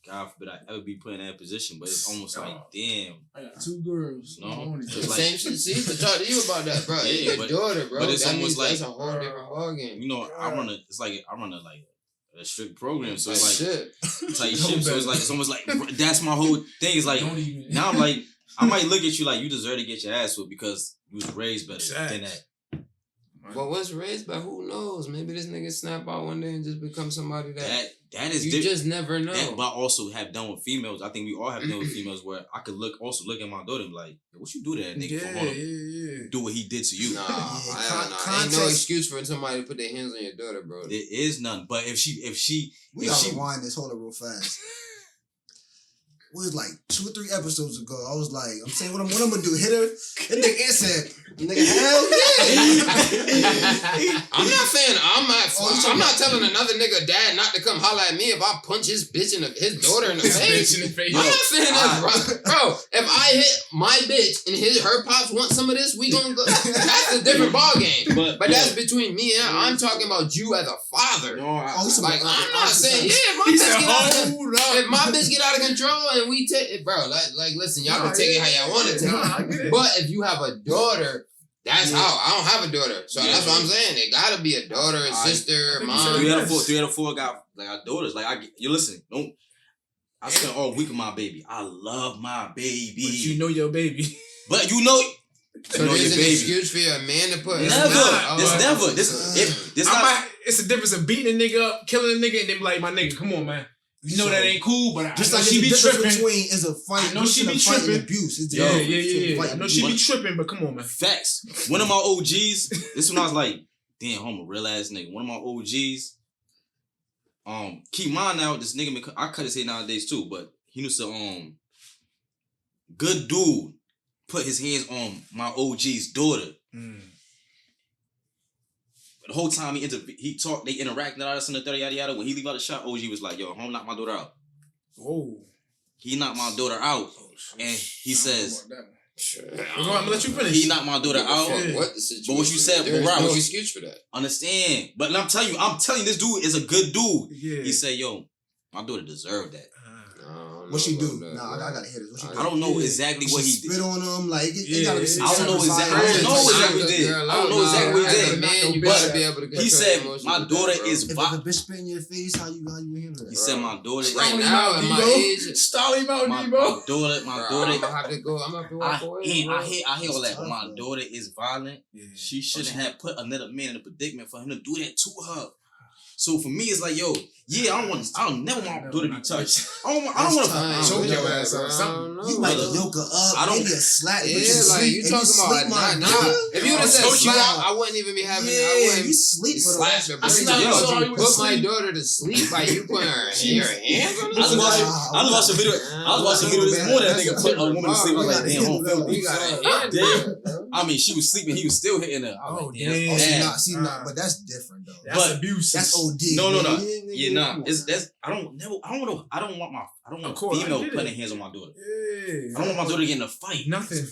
God forbid I ever be put in that position, but it's almost like, damn. I got 2 girls. No, it's like, same shit. See, to talk to you about that, bro. Yeah, your daughter, bro. But it's that almost like that's a whole different ballgame. You know, I run a strict program, so it's like shit. Type shit. So it's almost like that's my whole thing. It's like now I'm like I might look at you like you deserve to get your ass whooped because you was raised better than that. But what's raised by who knows? Maybe this nigga snap out one day and just become somebody that is you just never know. That, but I also have done with females. I think we all have done with females where I could look at my daughter and be like, what you do to that nigga for do what he did to you? Nah, ain't no excuse for somebody to put their hands on your daughter, bro. There is none. But if she rewind this, hold it real fast. It was like 2 or 3 episodes ago. I was like, I'm saying, what I'm gonna do? Hit her? That nigga answered, nigga, hell yeah. I'm not telling another nigga dad not to come holler at me if I punch his bitch in his daughter in the face. I'm not saying that, bro. If I hit my bitch and her pops want some of this, we gonna go. That's a different ball game. But that's between me and I'm talking about you as a father. I'm not saying if my bitch get out of control and we take it, bro. Like, listen, y'all can take it how y'all want to take it. But if you have a daughter, that's how. I don't have a daughter, so that's what I'm saying. It gotta be a daughter, a sister, mom. 3 out of 4 got like our daughters. Like you listen. I spent all week with my baby. I love my baby. But you know your baby. But you know. So there's an excuse for a man to put. Never. It's the difference of beating a nigga up, killing a nigga, and then be like, my nigga, come on, man. You know that ain't cool, but just like she be tripping. Between is a fight. I know she be tripping. Abuse. It's yeah. I know she be tripping, but come on, man. Facts. One of my OGs. This one I was like, damn, I'm a real ass nigga. One of my OGs. Keep mine out. This nigga, I cut his hair nowadays too, but he used to good dude put his hands on my OG's daughter. The whole time he talked, they interacted, all this and the 30 yada yada. When he leave out the shop, OG was like, yo, home knock my daughter out. Whoa. He knocked my daughter out. And he says, I'm gonna let you finish. He knocked my daughter out. What the situation? But what you said, there's no excuse for that. Understand. But I'm telling you, this dude is a good dude. Yeah. He said, yo, my daughter deserved that. What she do? I gotta hear this. What she do? I don't know exactly what he did. Spit on him, like it gotta be. I don't know exactly what he did. But he said my daughter is. If a bitch spit in your face, how you handle that? He said my daughter. Right now at my age, stall him out, my daughter. I'm gonna have to go. I'm gonna have to walk away. I hear all that. But my daughter is violent. She shouldn't have put another man in a predicament for him to do that to her. So for me, it's like, yo, I don't never want my daughter to be touched. I don't want to choke your ass out. Something. You might yoke her up. Maybe a slap. Yeah, like you talking about nah. If you would have said slap, I wouldn't even be having. I wouldn't. You sleep with her. You put my daughter to sleep by you putting your hands on her. I was watching a video. This morning. That nigga put a woman to sleep. I was like, damn, home filthy. I mean, she was sleeping. He was still hitting her. Oh, damn. See, but that's different though. That's abuse. That's OD. No. Yeah, nah. I don't want a female putting hands on my daughter. I don't want my daughter to get in a fight. Nothing.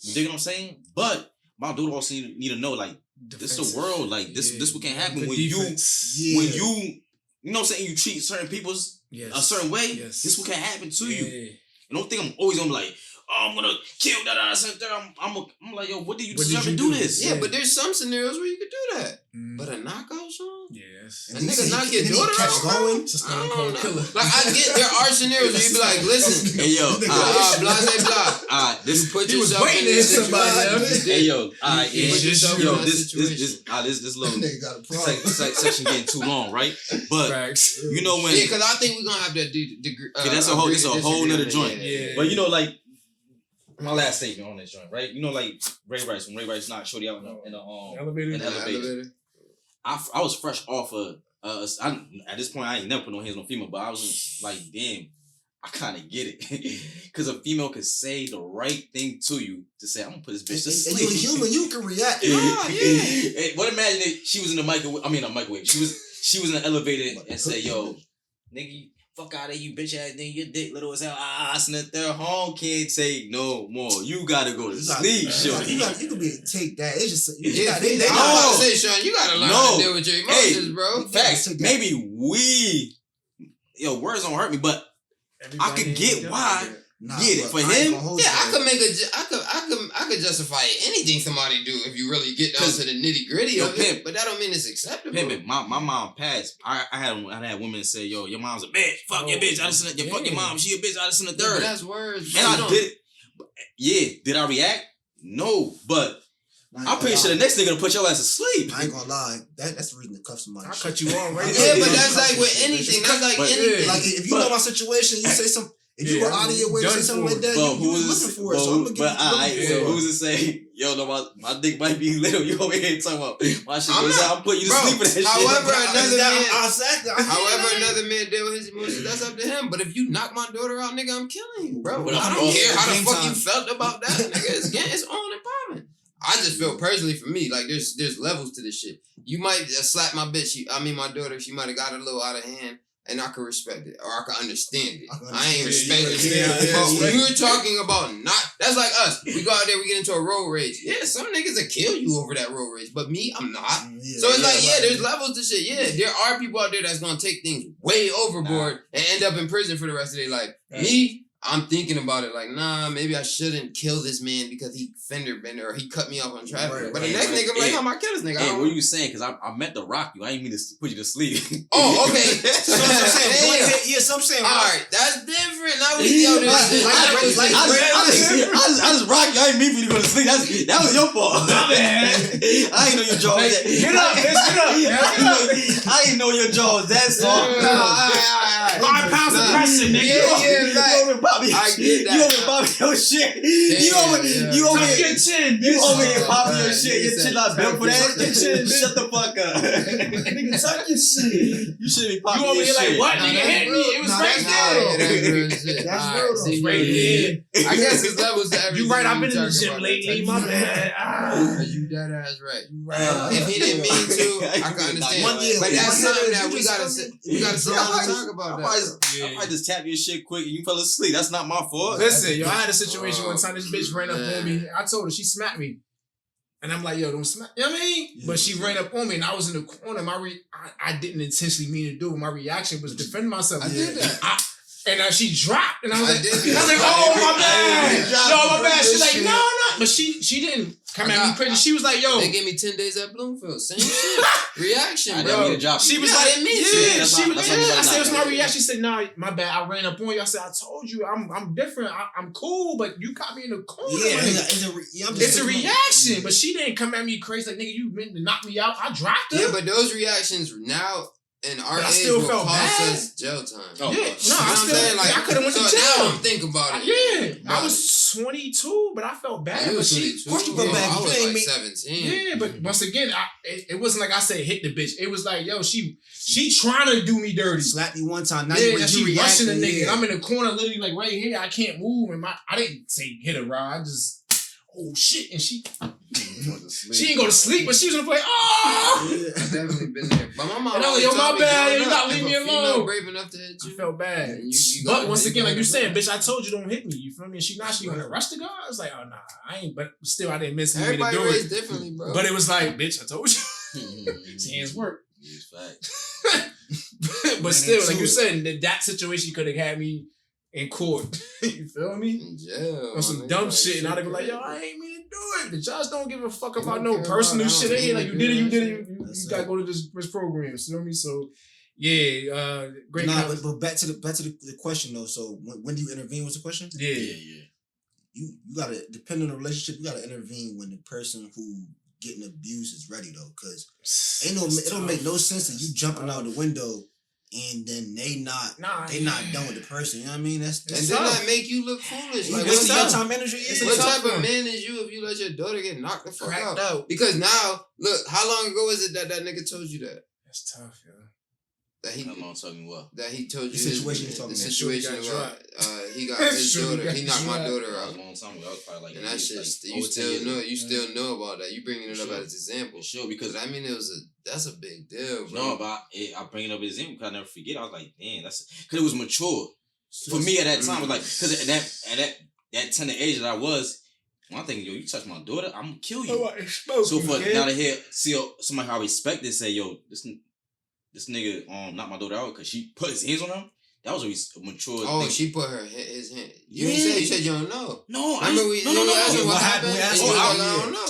You dig what I'm saying? But my daughter also need to know, like, this is the world. Like, this what can happen when you know what I'm saying, you treat certain people's a certain way. This what can happen to you. And don't think I'm always gonna be like, oh, I'm gonna kill that. I'm like, yo, what do you deserve to do this? Yeah, but there's some scenarios where you could do that. But a knockout song? Yes. A nigga knock your daughter out? I don't know. Like, I get, there are scenarios where you be like, listen. Hey, yo. Blase blah. Alright, this put yourself in this situation. Hey, yo. Alright, yo, this little section getting too long, right? But, you know when. Yeah, because I think we're going to have that degree. That's a whole nother joint. Yeah. But, you know, like, my last statement on this joint, right? You know, like Ryders, when Ryders knocked Shorty out in the elevator. I was fresh off of at this point I ain't never put no hands on female, but I was just like, damn, I kind of get it, because a female could say the right thing to you to say, I'm gonna put this bitch to sleep. And you're human, you can react. But imagine if she was in the microwave. I mean, not microwave. She was in the elevator and said, "Yo, nigga, fuck out of you, bitch ass nigga, your dick little as hell." Their home can't take no more. You gotta go to sleep, shorty. You can take that. It's just they about to say, Sean, you gotta learn how to deal with your emotions, bro. Facts. Maybe words don't hurt me, but I could get why. For him, I could justify anything somebody do if you really get down to the nitty gritty of it. But that don't mean it's acceptable. Pimpin', my mom passed. I had women say, "Yo, your mom's a bitch. Fuck your bitch. I just fuck your mom. She a bitch. I just in the third." But that's words. And I did it. Yeah, did I react? No, but I'm pretty sure the next nigga to put your ass to sleep. I ain't gonna lie. That's the reason to cuff somebody. I cut you off right there. Yeah, but that's like with anything. That's like anything. Like if you know my situation, you say something. If you go out of your way to say something like that, you was looking for it. So I'm gonna get who's to say, yo, no, my dick might be little. You over here talking about my shit goes out. I'm putting you to sleep with that shit. However, another man deal with his emotions, that's up to him. But if you knock my daughter out, nigga, I'm killing you, bro. I don't care how the fuck you felt about that, nigga. It's on and popping. I just feel personally for me, like there's levels to this shit. You might slap my bitch, my daughter, she might have got a little out of hand. And I can respect it, or I can understand it. I ain't respect it. But when you're talking about that's like us. We go out there, we get into a road rage. Yeah, some niggas will kill you over that road rage, but me, I'm not. So it's there's levels to shit. Yeah, there are people out there that's gonna take things way overboard and end up in prison for the rest of their life. Me, I'm thinking about it like, maybe I shouldn't kill this man because he fender bender or he cut me off on traffic. But the next nigga, like, how am I kill this nigga? Hey, what are you saying? Because I meant to rock you. I ain't mean to put you to sleep. Oh, okay. So I'm saying, so I'm saying, all right, that's different. Now we deal with this shit. I just rock you. I ain't mean for you to go to sleep. That was your fault. I ain't know your jaw was that. Get up, bitch, get up. I ain't know your jaw was that soft. 5 pounds of pressure, nigga. I get that. You over popping your shit. You over here popping your shit. Your chin not built for that. Shut the fuck up. Nigga, tuck your shit. You should be popping your shit. You over here like, what? Nigga hit me. It was right there. That's real. It's right there. I guess it's levels to everything. You right. I've been in the gym lately. My bad. You dead ass right. If he didn't mean to, I can understand. But that's something that we gotta sit down and talk about that. I might just tap your shit quick and you fell asleep. That's not my fault. Listen, I had a situation one time. This bitch ran up on me. I told her, she smacked me. And I'm like, yo, don't smack. You know what I mean? Yeah. But she ran up on me and I was in the corner. I didn't intentionally mean to do it. My reaction was defend myself. I did that. And she dropped. And I was like, oh, my bad. No, my bad. She's like, no. But she didn't come at me crazy. She was like, yo. They gave me 10 days at Bloomfield. Same shit. Reaction, bro. She was like, I said, what's my reaction? She said, nah, my bad. I ran up on you. I said, I told you, I'm different. I'm cool, but you caught me in the corner. Yeah, it's a reaction. But she didn't come at me crazy like, nigga, you meant to knock me out. I dropped her. Yeah, but those reactions now, in our age, still will felt cost bad. us jail time. Oh, yeah, I could have went to jail. Now I'm thinking about it. I was 22, but I feel bad. You was 22. Of course you feel bad. I was like 17. Yeah, but once again, it wasn't like I said hit the bitch. It was like, yo, she trying to do me dirty. Slap you one time. Now she rushing the nigga. I'm in the corner, literally like right here. I can't move, and I didn't say hit her. I just shit, and she didn't go to sleep, but she was gonna play. Oh, yeah, I've definitely been there. But my mom, and I was like, yo, my bad. You not leave me alone. Brave enough to hit you. I felt bad. But once again, like you said, bitch, I told you don't hit me. You feel me? And she gonna rush the girl. I was like, oh nah, I ain't. But still, I didn't miss anything to do it. Everybody raised differently, bro. But it was like, bitch, I told you. Hands work. But still, like you said, that situation could have had me in court. You feel me? Yeah. On some dumb shit, and I'd be like, yo, I ain't mean to do it. The judge don't give a fuck about no personal shit. They ain't like, you did it. You gotta go to this program. You know what I mean? So, yeah, great. But back to the question though. So when do you intervene? What's the question? Yeah. You gotta, depending on the relationship, you gotta intervene when the person who getting abused is ready though, because it don't make no sense that you jumping out the window and then they not done with the person. You know what I mean? That's and then that make you look foolish. Like what time energy is? What type of man is you if you let your daughter get knocked the fuck out? Because now, look, how long ago is it that nigga told you that? That's tough, yo. That he That he told you the situation he's talking about. The situation he got his daughter. He knocked my daughter out. A long time ago. I was probably like, and that shit, like, you still know. You still know about that. You bringing it up as an example. Sure, because I mean, that's a big deal, bro. No, but I bring it up as an example because I never forget. I was like, damn, because it was mature for me at that time. It was like because at that tender age that I was. When I'm thinking, yo, you touch my daughter, I'm gonna kill you. So for now to hear somebody I respect this say, yo, this nigga knocked my daughter out because she put his hands on him. That was a mature thing. She put his hand. You said you don't know. No, I remember what happened.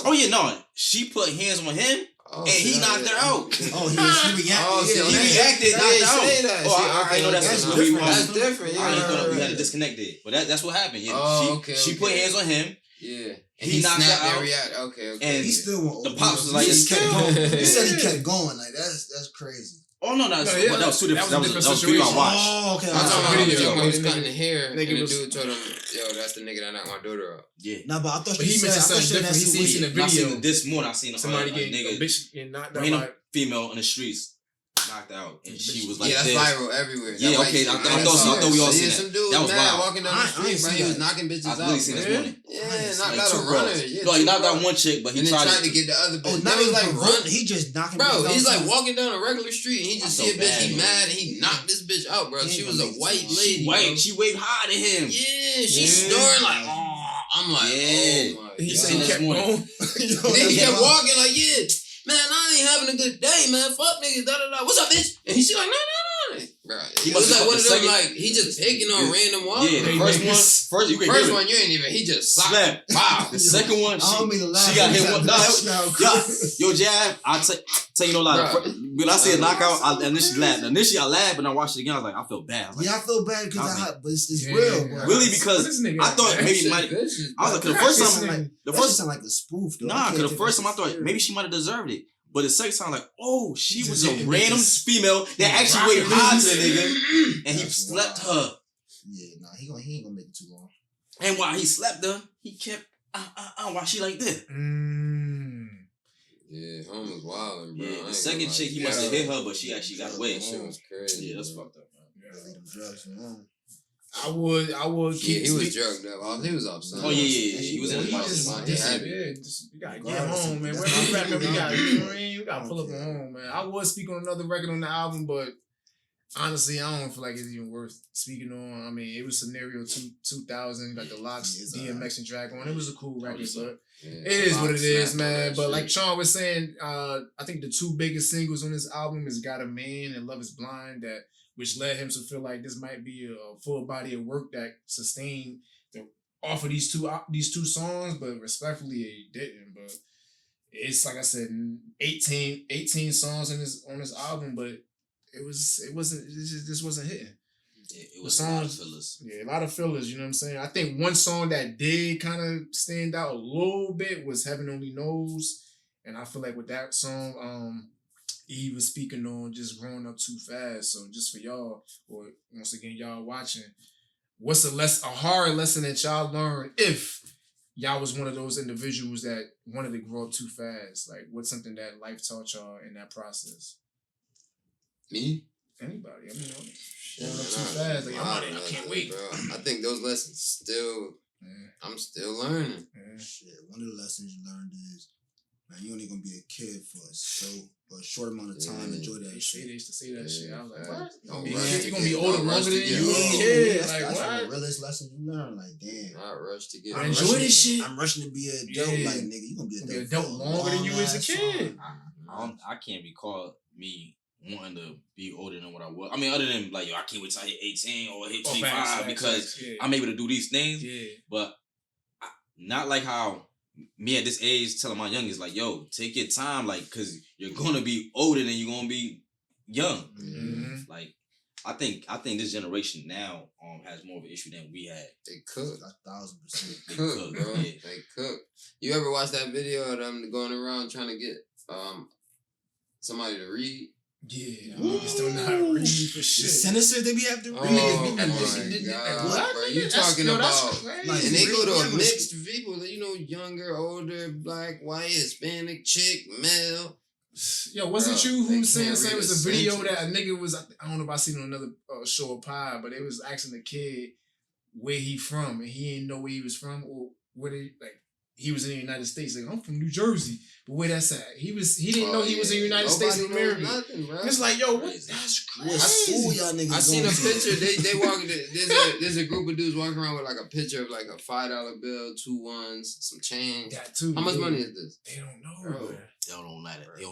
Oh yeah, no. She put hands on him and he knocked her out. He reacted. He reacted, knocked her out. I know that's different. That's different. I didn't know we had to disconnect it. But that's what happened. Yeah. She put hands on him. Yeah. And he knocked her out. Okay. And he still won't. The pops was like, he said he kept going. Like that's crazy. Oh no, that was two different. That was video I watched. Oh, okay. I'm talking about video. He was cutting the hair, and the dude told him, "Yo, that's the nigga that knocked my daughter out." Yeah. No, but I thought he mentioned something different. He seen the video. I seen this morning. I seen somebody getting a bitch getting knocked out. Random female in the streets. Knocked out, and she was like, "Yeah, that's viral everywhere." Yeah, okay. I thought we all seen that. Some dude that was wild. Walking down the street, bro. He was knocking bitches out. I really seen this morning. Yeah, knocked out a runner. No, he knocked out one chick, but he tried to get the other bitch. Oh, now he's like run. He just knocking. Bro, he's like walking down a regular street, and he just see a bitch. He mad, and he knocked this bitch out, bro. She was a white lady. She waved high to him. Yeah, she's snoring like, oh. I'm like, oh my god. He said he kept going. Then he kept walking like, yeah. Man, I ain't having a good day, man. Fuck niggas, da-da-da. What's up, bitch? And she like, no. Bro, it was like one of them, like, he just picking on random walkers. Yeah, the first one, you ain't even, he just slapped. Wow. The second one, she got hit one. Yo, Jab, I'll tell you no lie. When I say a knockout, I initially laughed, but I watched it again. I was like, I feel bad. I feel bad because but it's real, bro. Really, because I thought maybe I was like, the first time, like a spoof, though. Nah, because the first time I thought maybe she might have deserved it. But the second time, like, oh, she was a random female that actually waved high to the nigga, and he slept her. Yeah, nah, he ain't gonna make it too long. And while he slept her, he kept while she like this. Yeah, home was wildin', bro. Yeah, the second chick, he must have hit her, but she actually got away. That shit was crazy. Yeah, that's fucked up, man. I would keep. He was drugged up. He was off. Oh yeah. He was in the you gotta get home, man. We gotta pull up on home, man. I would speak on another record on the album, but honestly, I don't feel like it's even worth speaking on. I mean, it was Scenario 2000, got the Locks, DMX and Drag On. It was a cool record, but it is what it is, man. But like Sean was saying, I think the two biggest singles on this album is Got a Man and Love is Blind, which led him to feel like this might be a full body of work that sustained off of these two songs, but respectfully it didn't. But it's like I said, 18 songs on this album, but it just wasn't hitting. It was a lot of fillers. Yeah, a lot of fillers, you know what I'm saying? I think one song that did kind of stand out a little bit was Heaven Only Knows. And I feel like with that song, he was speaking on just growing up too fast. So just for y'all, or once again, y'all watching, what's a hard lesson that y'all learned if y'all was one of those individuals that wanted to grow up too fast? Like, what's something that life taught y'all in that process? Me? Anybody. I mean, growing up too fast. Like, I can't wait. Bro. I think those lessons still, I'm still learning. Shit, one of the lessons you learned is, man, you only gonna be a kid for a short amount of time. Enjoy that shit. They used to say that shit. I was like, what? You're gonna be older longer than you. Yeah, that's like, what? The realest lesson you learn. Like, damn. Not rush to get. I enjoy this shit. I'm rushing to be an adult. Like, nigga, you gonna be an adult longer than you as a kid. I can't recall me wanting to be older than what I was. I mean, other than like, yo, I can't wait till I hit 18 or hit 25 because I'm able to do these things. Yeah. But not like how me at this age telling my youngest, like, yo, take your time, like, because you're going to be older than you're going to be young. Mm-hmm. Like, I think this generation now has more of an issue than we had. They cook. 1,000%. They cook, bro. They cook. You ever watch that video of them going around trying to get somebody to read? Yeah, niggas don't know how to read for shit. Sinister, they be have to read. Oh my God, bro. You talking about... Like, and they go to a mixed people, younger, older, black, white, Hispanic, chick, male. Yo, wasn't you who saying it was a video that a nigga was, I don't know if I seen it on another show or pod, but it was asking the kid where he from, and he didn't know where he was from, or where they, like, he was in the United States. Like, I'm from New Jersey. But where that's at? He didn't know he was in the United States of America. Nothing, bro. It's like, yo, what? That's crazy. I seen a picture. They walking. There's a group of dudes walking around with like a picture of like a $5 bill, 2 ones, some change. That too. How much money is this? They don't know, bro. They don't know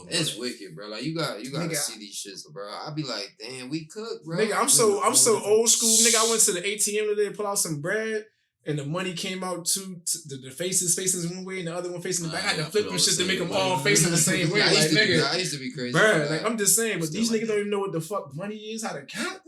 that. It's wicked, bro. Like you got to see these shits, bro. I be like, damn, we cook, bro. Nigga, I'm so old school. Nigga, I went to the ATM today to pull out some bread. And the money came out the faces facing one way and the other one facing the back. I had to flip them shit to make them all facing the same way. I used to be crazy. Bruh, like I'm just saying, but these niggas don't even know what the fuck money is, how to count.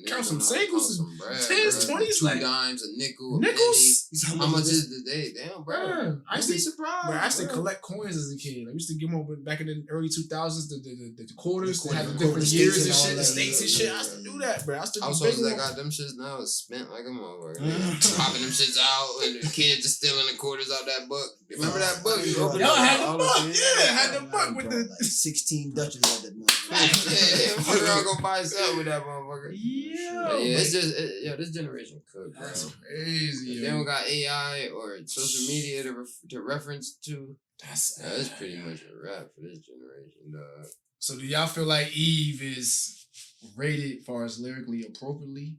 Count some singles, some tens, 20s, like dimes, a nickel, nickels. How much is the day? Damn, bro. I used to be surprised. Bro, I used to collect coins as a kid. I used to give them over back in the early 2000s, the quarters, they had the different years and shit, the states and shit. I used to do that, bro. I used to households that got them shits now is spent like a motherfucker. Popping them shits out and the kids are stealing the quarters out that book. Remember that book? Y'all had the book, yeah. Had the book with the 16 Dutchers at that motherfucker. Yeah, motherfucker gonna buy something with that motherfucker. Yeah, it's just this generation cook, bro. That's crazy. If they don't got AI or social media to reference to. That's pretty much a wrap for this generation, dog. So do y'all feel like Eve is rated as far as lyrically appropriately?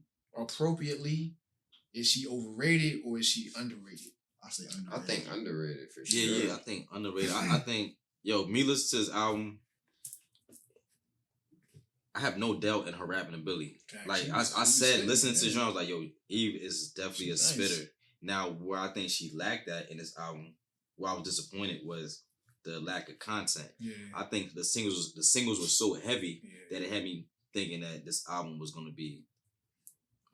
Is she overrated or is she underrated? I say underrated. I think underrated for sure. Yeah, I think underrated. I think, me listen to his album, I have no doubt in her rapping ability. Okay, like I said, listening to Jean, I was like, yo, Eve is definitely a spitter. Now, where I think she lacked that in this album, where I was disappointed was the lack of content. Yeah. I think the singles were so heavy that it had me thinking that this album was going to be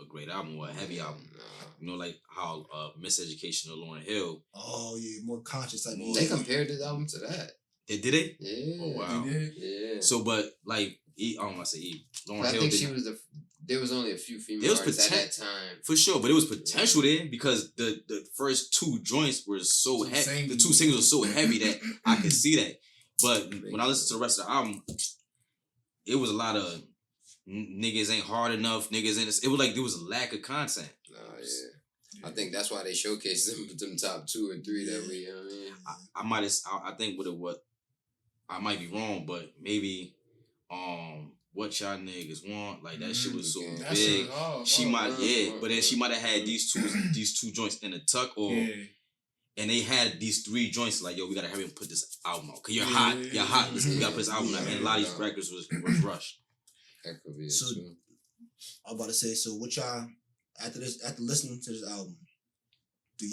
a great album or a heavy album. You know, like how Miseducation of Lauryn Hill. Oh yeah, more conscious type. They compared this album to that. Did they? Yeah. Oh wow. They did? Yeah. So, but like, I don't want to say Eve. Lauryn Hill. I think there was only a few female artists at that time. For sure, but it was potential there because the first 2 joints were so heavy. The 2 singles were so heavy that I could see that. But when I listened to the rest of the album, it was a lot of niggas ain't hard enough. Niggas ain't. It was like there was a lack of content. Oh yeah. I think that's why they showcased them top 2 or 3 that we. You know what I mean? I think what I might be wrong, but maybe what y'all niggas want, like that shit was so big. But then she might have had these two joints in the tuck, and they had these 3 joints. Like, yo, we gotta hurry and put this album out, cause you're hot. Listen, we gotta put this album out, and a lot of these records was rushed. That could be it so, too. I'm about to say, so what y'all after listening to this album, did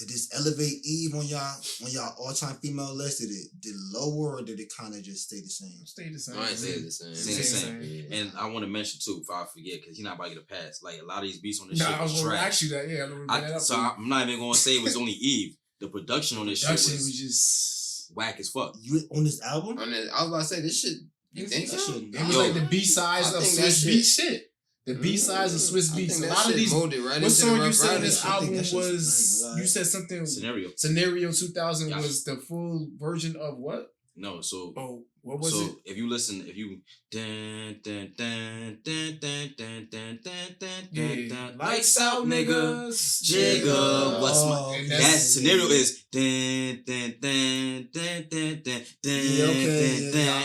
this elevate Eve on y'all all-time female list? Did it lower or did it kind of just stay the same? Stay the same. I stayed the same. Stay the same. Yeah. And I want to mention too, if I forget, because he's not about to get a pass. Like a lot of these beats on this shit I was trash. Ask you that. Yeah, so I'm not even gonna say it was only Eve. The production on this shit was just whack as fuck. You on this album? I was about to say this shit. You think so? It was like the B-sides of Swiss Beats shit. The B-sides of Swiss Beats. A lot of these. What song you said on this album was? You said something. Scenario 2000 was the full version of what? No, so. Oh, what was it? So if you listen, lights out, niggas, jigga. What's my? That scenario is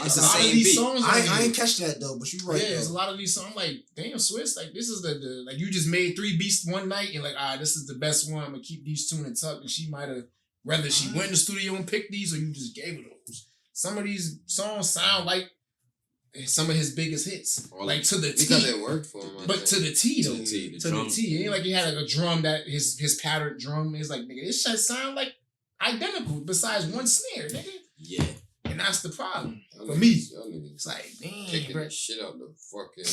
It's the same beat. Songs I ain't catch that though, but you right. Yeah, there's a lot of these songs like damn Swiss. Like this is the like you just made 3 beats one night and like this is the best one. I'm gonna keep these 2 in the tuck, and she might have whether she went in the studio and picked these or you just gave her those. Some of these songs sound like some of his biggest hits, like to the T. Because it worked for him. But to the T though, to the T. It ain't like he had like a drum that his patterned drum is like nigga. This shit sound like identical besides one snare, nigga. Yeah. And that's the problem for me. It's like, damn, kicking bro. the shit out the fucking.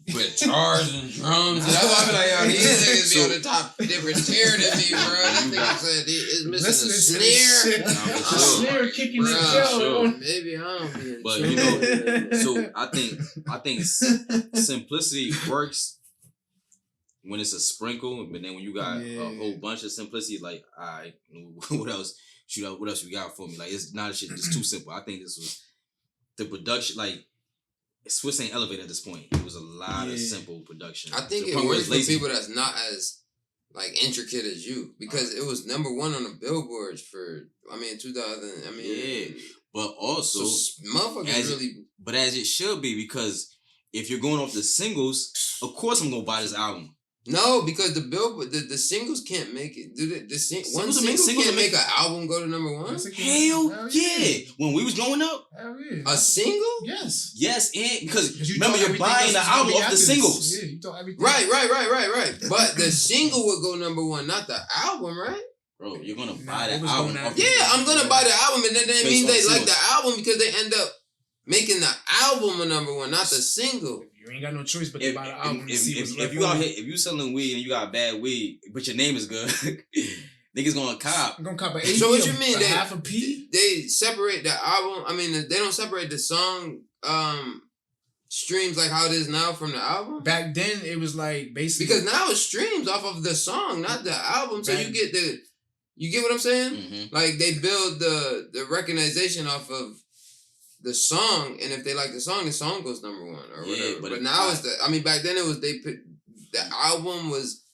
guitars and drums. That's why I be like, yo, these niggas be on the top different tier than me, bro. This nigga said it's missing a snare. A snare kicking the show. Maybe I don't be in. But you know, so I think simplicity works when it's a sprinkle, but then when you got a whole bunch of simplicity, like, alright, what else? Shoot out, what else you got for me? Like, it's not shit, it's too simple. I think this was the production, like, Swiss ain't elevated at this point. It was a lot of simple production. I think it works for people that's not as like intricate as you, because it was number one on the billboards for 2000. But also motherfuckers really. But as it should be, because if you're going off the singles, of course I'm gonna buy this album. No, because the billboard, the singles can't make it. One single can't make an album go to number one? Hell yeah. When we was growing up. Hell yeah. A single? Yes. Yes, and because remember, you're buying the album off the singles. Yeah, you thought everything. Right. But the single would go number one, not the album, right? Bro, you're gonna buy the album. I'm gonna buy the album, and then that means they like the album because they end up making the album a number one, not the single. You ain't got no choice but to buy the album. If you out here, if you selling weed and you got bad weed, but your name is good, niggas gonna cop. I'm gonna cop an So what you mean? They half a P? They separate the album. I mean, they don't separate the song streams like how it is now from the album. Back then, it was like basically because now it streams off of the song, not the album. So you get what I'm saying? Mm-hmm. Like they build the recognition off of the song, and if they like the song goes number one or whatever. But now it's back then it was the album was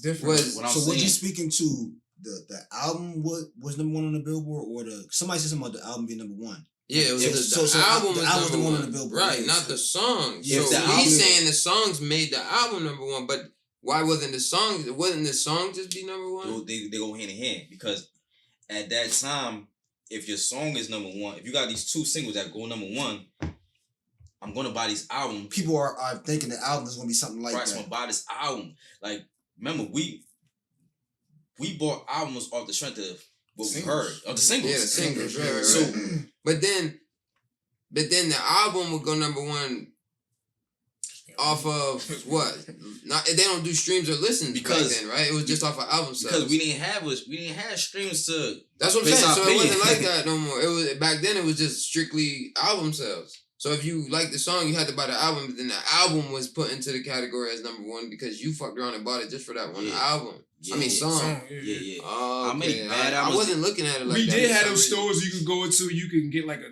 different. What you speaking to? The album was number one on the Billboard, or somebody said something about the album being number one? Yeah, it was the album was number one on the Billboard, right? Not the song. Yeah, so he's saying the songs made the album number one, but why wasn't the song? Wouldn't the song just be number one? They go hand in hand, because at that time, if your song is number one, if you got these two singles that go number one, I'm gonna buy these albums. People are thinking the album is gonna be something like that. I'm gonna buy this album. Like, remember, we bought albums off the strength of what we heard of the singles. Yeah, the singles. Right. So, but then the album would go number one off of what? They don't do streams or listens back then, right? It was just off of album sales. Because we didn't have streams to. That's what I'm saying. So it wasn't like that no more. It was back then. It was just strictly album sales. So if you liked the song, you had to buy the album. But then the album was put into the category as number one because you fucked around and bought it just for that one album. Song. Yeah. Oh, okay. I wasn't looking at it like that. We did have those stores you can go into. You can get like a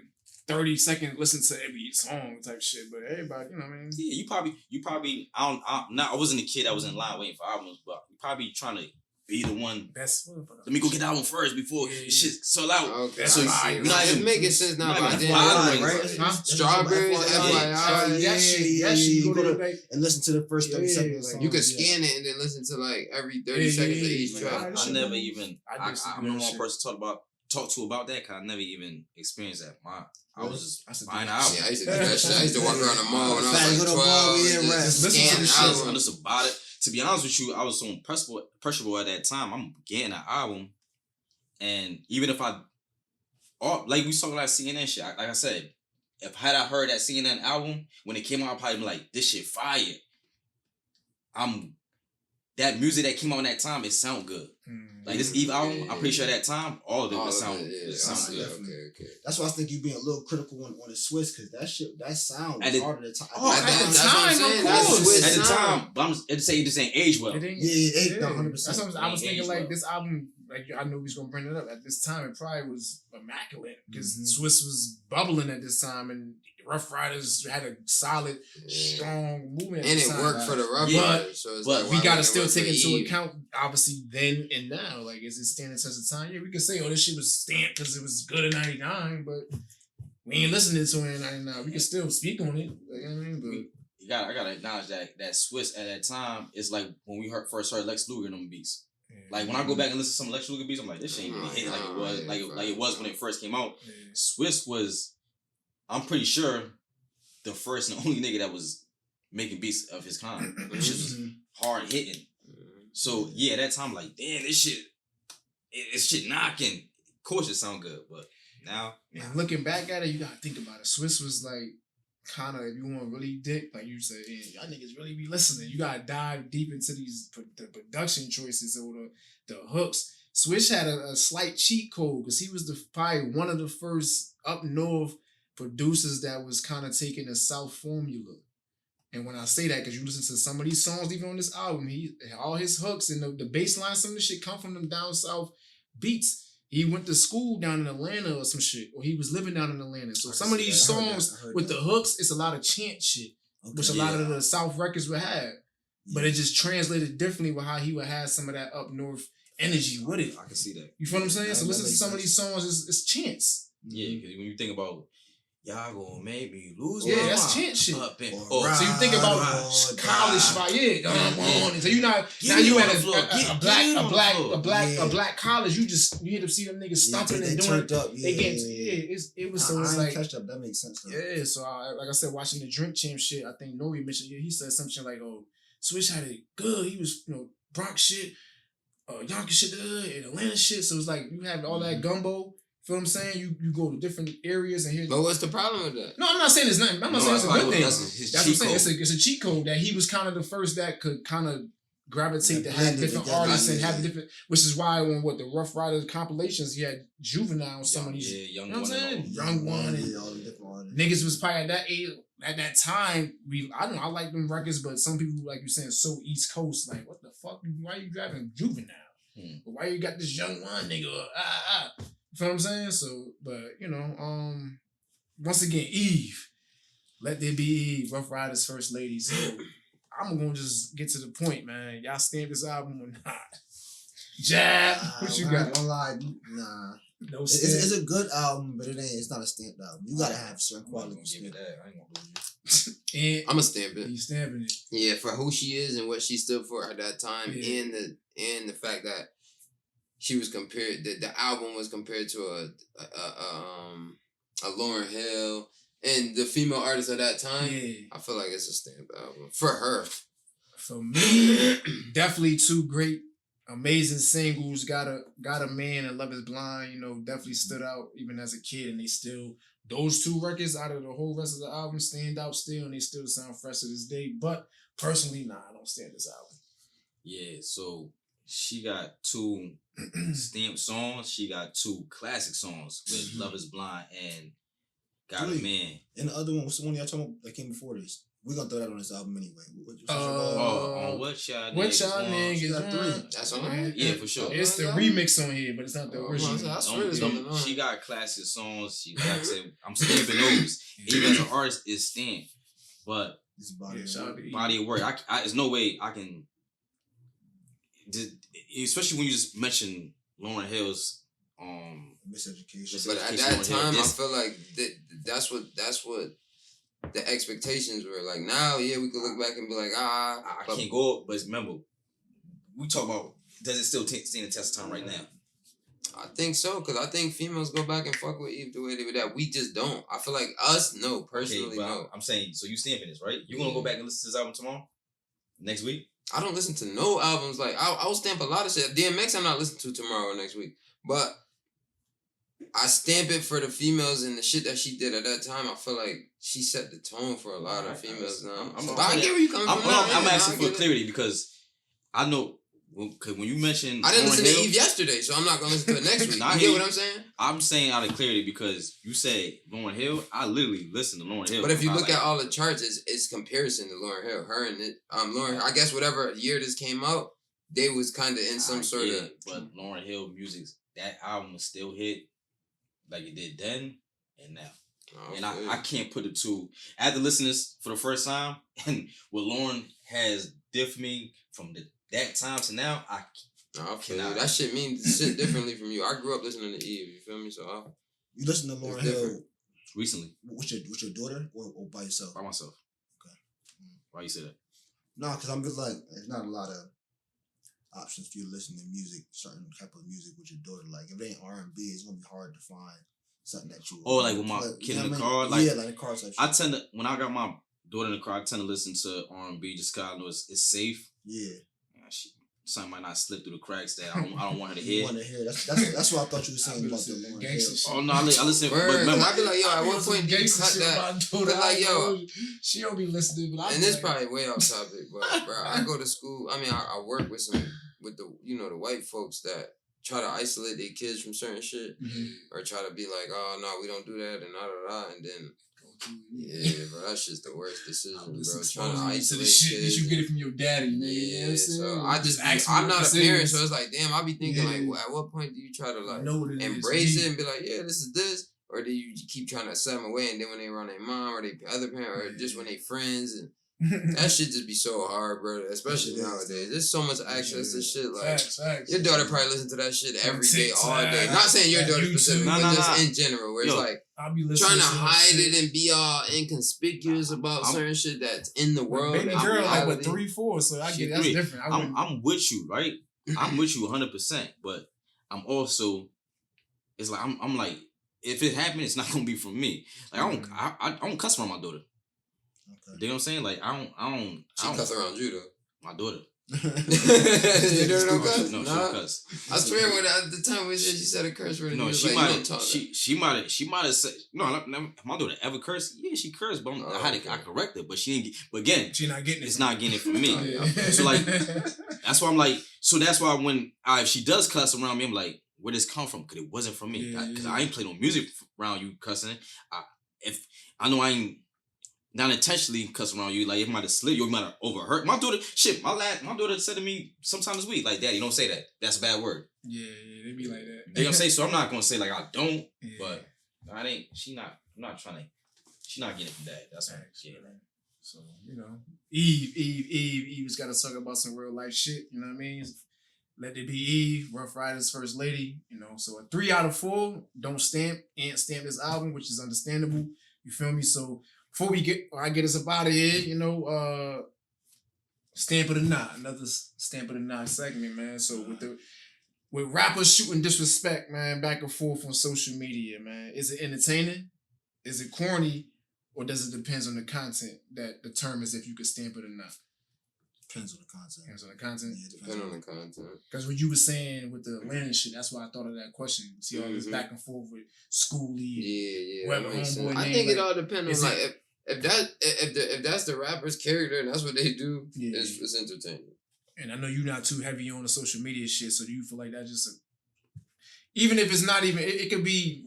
30-second listen to every song type shit, but everybody, you know what I mean? Yeah, you probably I wasn't a kid that was in line waiting for albums, but you probably trying to be the one. Let me go get that one first before shit sold out. Okay, so it's making sense now. By then, right? Strawberries, FYI. You go to and listen to the first 30 seconds. You could scan it and then listen to like every 30 seconds of each track. I never even. I'm the one person talk to about that, because I never even experienced that. I was just buying an album. Yeah, I used to do that shit. I used to walk around the mall when I was like 12. Listen to the shit. I just bought it. To be honest with you, I was so impressionable at that time. I'm getting an album, and even if like we saw that CNN shit, like I said, if I heard that CNN album when it came out, I'd probably be like, this shit fire. That music that came out in that time, it sound good. Like this Eve album, I'm pretty sure at that time, all of it would sound good. Okay. That's why I think you being a little critical on the Swiss, because that sound was harder at the time. At the time, but I'm just saying this ain't age well. Yeah, 100%. That's what I was thinking. Like this album, like I know we was gonna bring it up at this time. It probably was immaculate because Swiss was bubbling at this time, and Rough Ryders had a solid, strong movement, and it worked for the Rough Ryders. So but we gotta still take into account, obviously, then and now. Like, is it standing the test of time? Yeah, we could say, oh, this shit was stamped because it was good in '99, but we ain't listening to it in '99. We can still speak on it. Like, I mean, but I gotta acknowledge that Swiss at that time is like when we first heard Lex Luger in them beats. Like when I go back and listen to some Lex Luger beats, I'm like, this shit ain't really hitting like it was when it first came out. Yeah. Swiss was, I'm pretty sure, the first and only nigga that was making beats of his kind. This shit was hard hitting. So yeah, at that time, like, damn, this shit knocking. Of course it sound good, but now looking back at it, you gotta think about it. Swiss was like kind of, if you want really dick, like you said, y'all niggas really be listening. You gotta dive deep into the production choices or the hooks. Switch had a slight cheat code because he was probably one of the first up north producers that was kind of taking the South formula. And when I say that, because you listen to some of these songs, even on this album, all his hooks and the bass line, some of the shit come from them down south beats. He went to school down in Atlanta or some shit, or he was living down in Atlanta. So some of these songs with the hooks, it's a lot of chant shit, which a lot of the South records would have. But it just translated differently with how he would have some of that up north energy with it. I can see that. You feel what I'm saying? So listen to some of these songs, it's chants. Yeah, because when you think about y'all gonna make me lose my mind. that's chant shit. So you think about college fight, So you now you at a black college, you hit to see them niggas stomping and doing it. It was so it's like catch up. That makes sense. Though. Yeah, so like I said, watching the Drink Champ shit, I think Nori mentioned he said something like, "Oh, Switch had it good. He was Bronx shit, Yonkers shit, and Atlanta shit." So it's like you have all that gumbo. Feel what I'm saying? You go to different areas and hear. But what's the problem with that? No, I'm not saying it's nothing. I'm not saying it's a good thing. That's what I'm saying. It's a cheat code that he was kind of the first that could kind of gravitate to have different artists and have different. Which is why on the Ruff Ryders compilations, he had Juvenile on some of these. Yeah, you know what I'm saying? Young One and all the different artists. Niggas was probably at that age. At that time, I don't know. I like them records, but some people like you saying so East Coast. Like, what the fuck? Why you driving Juvenile? But why you got this Young One nigga? You feel what I'm saying? So, but once again, Eve, Let There Be Eve, Ruff Ryders' first lady. So I'm gonna just get to the point, man. Y'all stamp this album or not? Jab, what you got? Don't lie, nah. No it's a good album, but it's not a stamped album. You gotta have certain quality. Give me that. I ain't gonna believe you. I'm gonna stamp it. You stamping it? Yeah, for who she is and what she stood for at that time, and the fact that she was compared. The album was compared to a Lauryn Hill and the female artists of that time. Yeah. I feel like it's a stamp album for her. For me, definitely two great, amazing singles. Got a Man and Love Is Blind. Definitely stood out even as a kid, and they still those two records out of the whole rest of the album stand out still, and they still sound fresh to this day. But personally, I don't stand this album. Yeah, so she got two stamped songs. She got two classic songs with Love Is Blind and Got a Man. And the other one, what's the one y'all talking about that came before this? We're gonna throw that on this album anyway. On What Y'all Niggas got three. That's on there? Yeah, for sure. It's the remix on here, but it's not the original. She got classic songs. She, like I said, I'm stamping those. Even as an artist, it's stamped. But it's body of work. There's no way I can. Especially when you just mention Lauryn Hill's Miseducation. But at that time, I feel like that's what the expectations were. Like now, we could look back and be like, I can't go. But remember, we talk about does it still stand the test of time right now? I think so, because I think females go back and fuck with Eve the way they would that. We just don't. I feel like us, no, personally, no. I'm saying, so you stamping this, right? You gonna go back and listen to this album tomorrow? Next week? I don't listen to no albums. Like, I will stamp a lot of shit. DMX I'm not listening to tomorrow or next week. But I stamp it for the females and the shit that she did at that time. I feel like she set the tone for a lot of females now. I get where you coming from. I'm asking for clarity because I know because when you mentioned I didn't listen to Eve yesterday, so I'm not gonna listen to it next week. You get what I'm saying? I'm saying out of clarity because you say Lauryn Hill. I literally listened to Lauryn Hill. But if you look at all the charts, it's comparison to Lauryn Hill. Her and Lauryn. I guess whatever year this came out, they was kind of in some sort of. But Lauryn Hill music, that album was still hit like it did then and now. Oh, and I can't put the two. After listening to this for the first time and what Lauryn has diffed me from that time to now, I feel you. That shit means shit differently from you. I grew up listening to Eve. You feel me? So you listen to Lauryn Hill recently with your daughter or by yourself? By myself. Okay. Why you say that? No, because I'm just like there's not a lot of options for you to listen to music, certain type of music with your daughter. Like if it ain't R&B, it's gonna be hard to find something that you. Like with my kid in the car, like like the car type. I tend to when I got my daughter in the car, I tend to listen to R&B just cause I know it's safe. Yeah. something might not slip through the cracks that I don't want her to hear. You want to hear? That's what I thought you were saying about the Lauryn Hill. Oh no, I listen. But remember, I be like, yo, at what point do you cut that? But like, yo, she don't be listening. But and this probably way off topic, but bro, I go to school. I mean, I work with the the white folks that try to isolate their kids from certain shit, or try to be like, oh no, we don't do that, and and then. Yeah, bro, that's just the worst decision, bro. Trying to isolate shit that you get it from your daddy, man. Yeah, so I'm not a parent, so it's like, damn, I be thinking like, well, at what point do you try to like embrace it and be like, yeah, this is this, or do you keep trying to set them away, and then when they around their mom or their other parent, or just when they friends and. That shit just be so hard, bro. Especially nowadays. There's so much access to shit. Like your daughter probably listen to that shit every day, all day. Not saying your daughter specifically, but just in general. Where it's like trying to hide it and be all inconspicuous about certain shit that's in the world. Baby girl, like what 3, 4, so I get that's different. I'm with you, right? I'm with you 100%, but I'm also. It's like I'm like, if it happened, it's not gonna be from me. Like I don't cuss around my daughter. Okay. You know what I'm saying? Like I don't. She cuss around you though. My daughter. You don't cuss? No, she don't cuss. I swear when at the time we said she said a curse word. No, she might have said no. My daughter ever cursed? Yeah, she cursed, but I correct her, but she didn't. But again, she not getting it. It's not getting it from me. So like, that's why I'm like. So that's why when if she does cuss around me, I'm like, where does this come from? Because it wasn't from me. Because I ain't play no music around you cussing. If I know I ain't. Not intentionally cuss around you, like it might have slipped, you might have overheard. My daughter, my daughter said to me sometime this week, like, Daddy, don't say that. That's a bad word. Yeah, they be like that. You know what I'm saying? So I'm not gonna say like I don't, but she's not getting it from Dad. That's what I'm saying. So, Eve's gotta talk about some real life shit, you know what I mean? Let it be Eve, Ruff Ryders' first lady, so a 3 out of 4, don't stamp this album, which is understandable. You feel me? So before I get us up out of here, Stamp of the Night, another Stamp of the Night segment, man. So with rappers shooting disrespect, man, back and forth on social media, man, is it entertaining? Is it corny? Or does it depend on the content that determines if you could stamp it or not? Depends on the content. Yeah, depends on the content. Because what you were saying with the Atlanta shit, that's why I thought of that question. See all this back and forth with Schoolie. Yeah. I think it all depends on like if that's the rapper's character and that's what they do, it's entertaining. And I know you're not too heavy on the social media shit, so do you feel like that even if it's not even it could be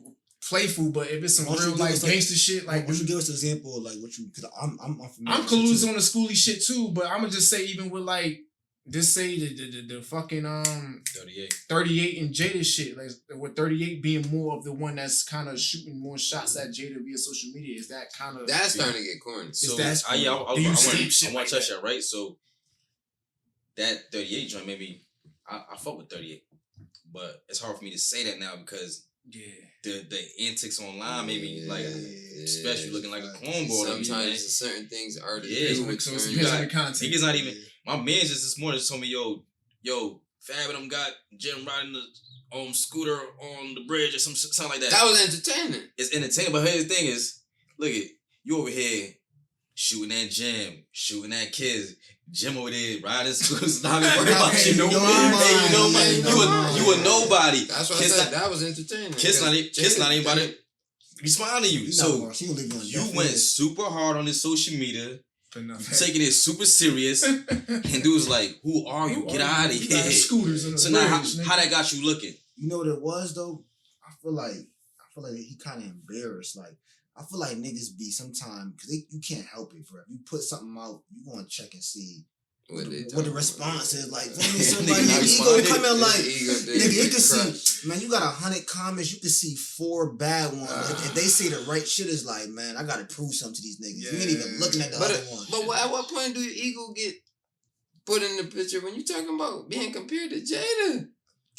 playful, but if it's some real like gangster shit, like would you give us an example of like what you? Because I'm clueless on the Schoolie shit too, but I'm gonna just say even with like this say the fucking 38 and Jada shit, like with 38 being more of the one that's kind of shooting more shots at Jada via social media, is that kind of that's starting to get corny? So I want to touch that, right? So that 38 joint, maybe I fuck with 38, but it's hard for me to say that now because the antics online maybe like especially looking like a cornball. Sometimes certain things are niggas not even. My man just this morning told me, yo, Fab and them got Jim riding the scooter on the bridge or something like that. That was entertaining. It's entertaining, but here's the thing is, look at you over here shooting at Jim, shooting at kids. Jim over there riding scooters, not even worried about you. You a nobody. That's what I said. That was entertaining. Kids not even about to respond to you. So you went super hard on this social media. Taking it super serious, and dude's like, "Who are you? Get out of here!" So now, how that got you looking? You know what it was though? I feel like he kind of embarrassed. Like I feel like niggas be sometimes because you can't help it, bro. If you put something out, you gonna check and see what the response is. Like somebody ego come in like nigga, you can see, man. You got 100 comments, you can see 4 bad ones. If they say the right shit, is like, man, I gotta prove something to these niggas. You ain't even looking at the other one. But at what point do your ego get put in the picture when you talking about being compared to Jada?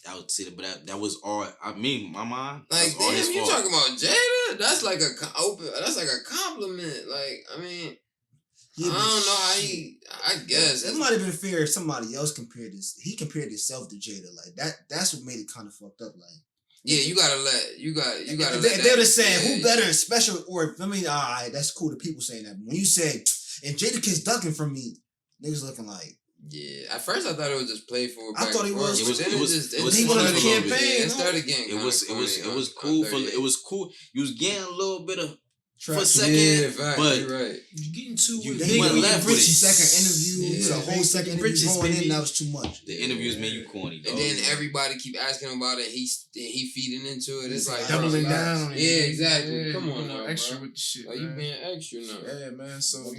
I would say that, but that was all. I mean, my mind. Like, damn, you talking about Jada? That's like that's like a compliment. Like, I mean. Yeah, I don't know how I guess. It might have been fair if somebody else compared this. He compared himself to Jada. Like that's what made it kind of fucked up. Like, yeah, you gotta let. If they're just saying who better, special, or I mean, alright, that's cool. The people saying that. But when you say and Jada Kiss ducking from me, niggas looking like Yeah, at first I thought it was just playful. I thought it was. It was he went on the campaign. It started getting. It was cool it was cool. You was getting a little bit of. For a second, but you're right. You getting too they went left with Richie's second interview, the whole second interview going in, that was too much. The interviews made you corny, dog. And then everybody keep asking him about it. He feeding into it. It's like doubling down. Yeah, exactly. Yeah, Come on, now, extra with the shit. Like you being extra now. Yeah, man. So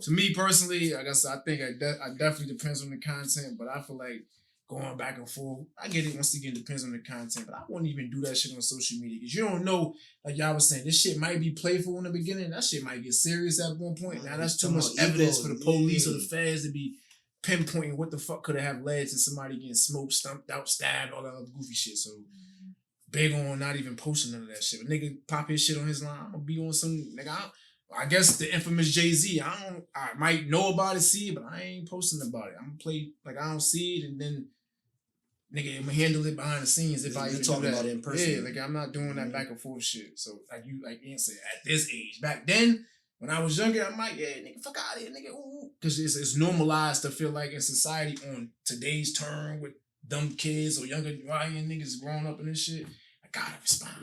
to me personally, like I said, I think I definitely depends on the content, but I feel like going back and forth. I get it. Once again, depends on the content, but I wouldn't even do that shit on social media because you don't know. Like y'all was saying, this shit might be playful in the beginning. That shit might get serious at one point. Now that's too much evidence for the police or the feds to be pinpointing what the fuck could have led to somebody getting smoked, stumped out, stabbed, all that other goofy shit. So big on not even posting none of that shit. But nigga pop his shit on his line. I'm gonna be on some nigga. I guess the infamous Jay-Z. I might know about it, see it, but I ain't posting about it. I'm gonna play like I don't see it, and then nigga, I'm gonna handle it behind the scenes if I even talk about it in person. Yeah, like I'm not doing that back and forth shit. So like Ian said, at this age, back then when I was younger, I'm like, yeah, nigga, fuck out of here, nigga, ooh, because it's normalized to feel like in society on today's term with dumb kids or younger YN niggas growing up in this shit. I gotta respond.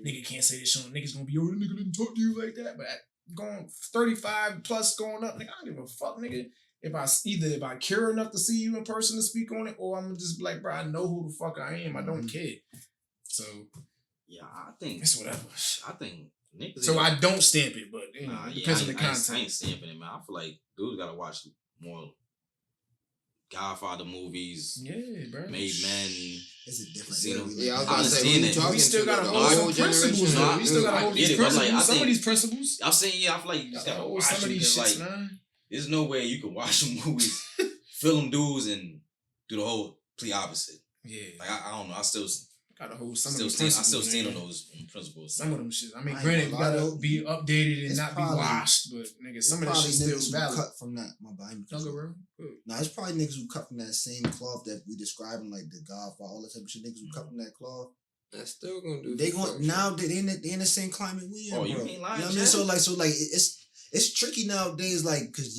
Nigga can't say this shit on niggas gonna be, yo, the nigga didn't talk to you like that, but going 35 plus going up, nigga, I don't give a fuck, nigga. If I care enough to see you in person to speak on it, or I'm just like, bro, I know who the fuck I am. I don't care. So yeah, I think it's whatever. I think niggas. So I don't stamp it, but it depends on the content. I ain't stamping it, man. I feel like dudes gotta watch more Godfather movies. Yeah, bro. Made Men. It's a different. Yeah, I was about to say we still gotta hold some principles. We still gotta hold these principles. Some of these principles. I'm saying, yeah, I feel like you just gotta hold some of these shits, man. There's no way you can watch some movies, film dudes, and do the whole complete opposite. Yeah. Like I don't know. I still gotta hold some of the principles. I still stand on those principles. Some of them shit. I mean, granted, you gotta be updated and not be washed, but nigga, some of this shit still valid. Cut from that. My bad. Nah, it's probably niggas who cut from that same cloth that we describing, like the Godfather, all that type of shit. Niggas who cut from that cloth. That's still gonna do. They going now. They in the same climate we in. Oh, bro. you ain't lying. You know what I mean? So like it's tricky nowadays, like, cause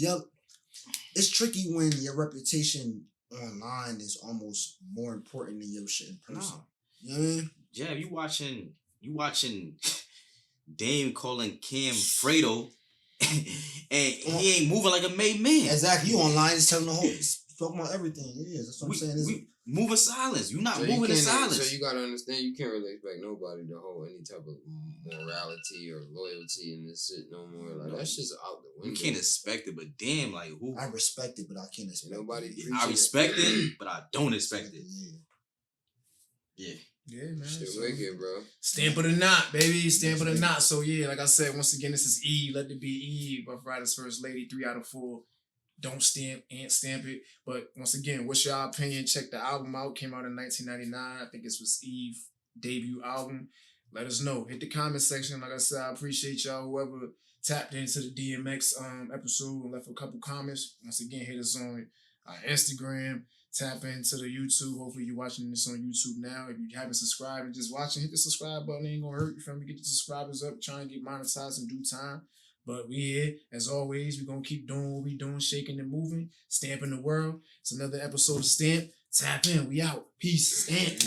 it's tricky when your reputation online is almost more important than your shit in person. You know what I mean? Yeah, you watching Dame calling Cam Fredo, and he ain't moving like a made man. Exactly. You online is telling the whole, talking about everything. Yeah, that's what I'm saying. We move in silence. You're not moving in silence. So you gotta understand, you can't really expect nobody to hold any type of morality or loyalty in this shit no more. Like that's just out the window. You can't expect it, but damn, like who? I respect it, but I can't expect nobody. I respect it, but I don't expect it. Yeah, man. Still wicked, bro. Stamp it or not, baby. Stamp it or not. So yeah, like I said, once again, this is Eve. Let it be Eve of Ryders First Lady. 3 out of 4. Don't stamp it. But once again, what's your opinion? Check the album out. Came out in 1999. I think it was Eve debut album. Let us know. Hit the comment section. Like I said, I appreciate y'all. Whoever tapped into the DMX episode and left a couple comments. Once again, hit us on Instagram. Tap into the YouTube. Hopefully you're watching this on YouTube now. If you haven't subscribed and just watching, hit the subscribe button. It ain't gonna hurt you. Feel me? Get the subscribers up. Try and get monetized in due time. But we here, as always, we're going to keep doing what we doing, shaking and moving, stamping the world. It's another episode of Stamp. Tap in. We out. Peace. Stamp.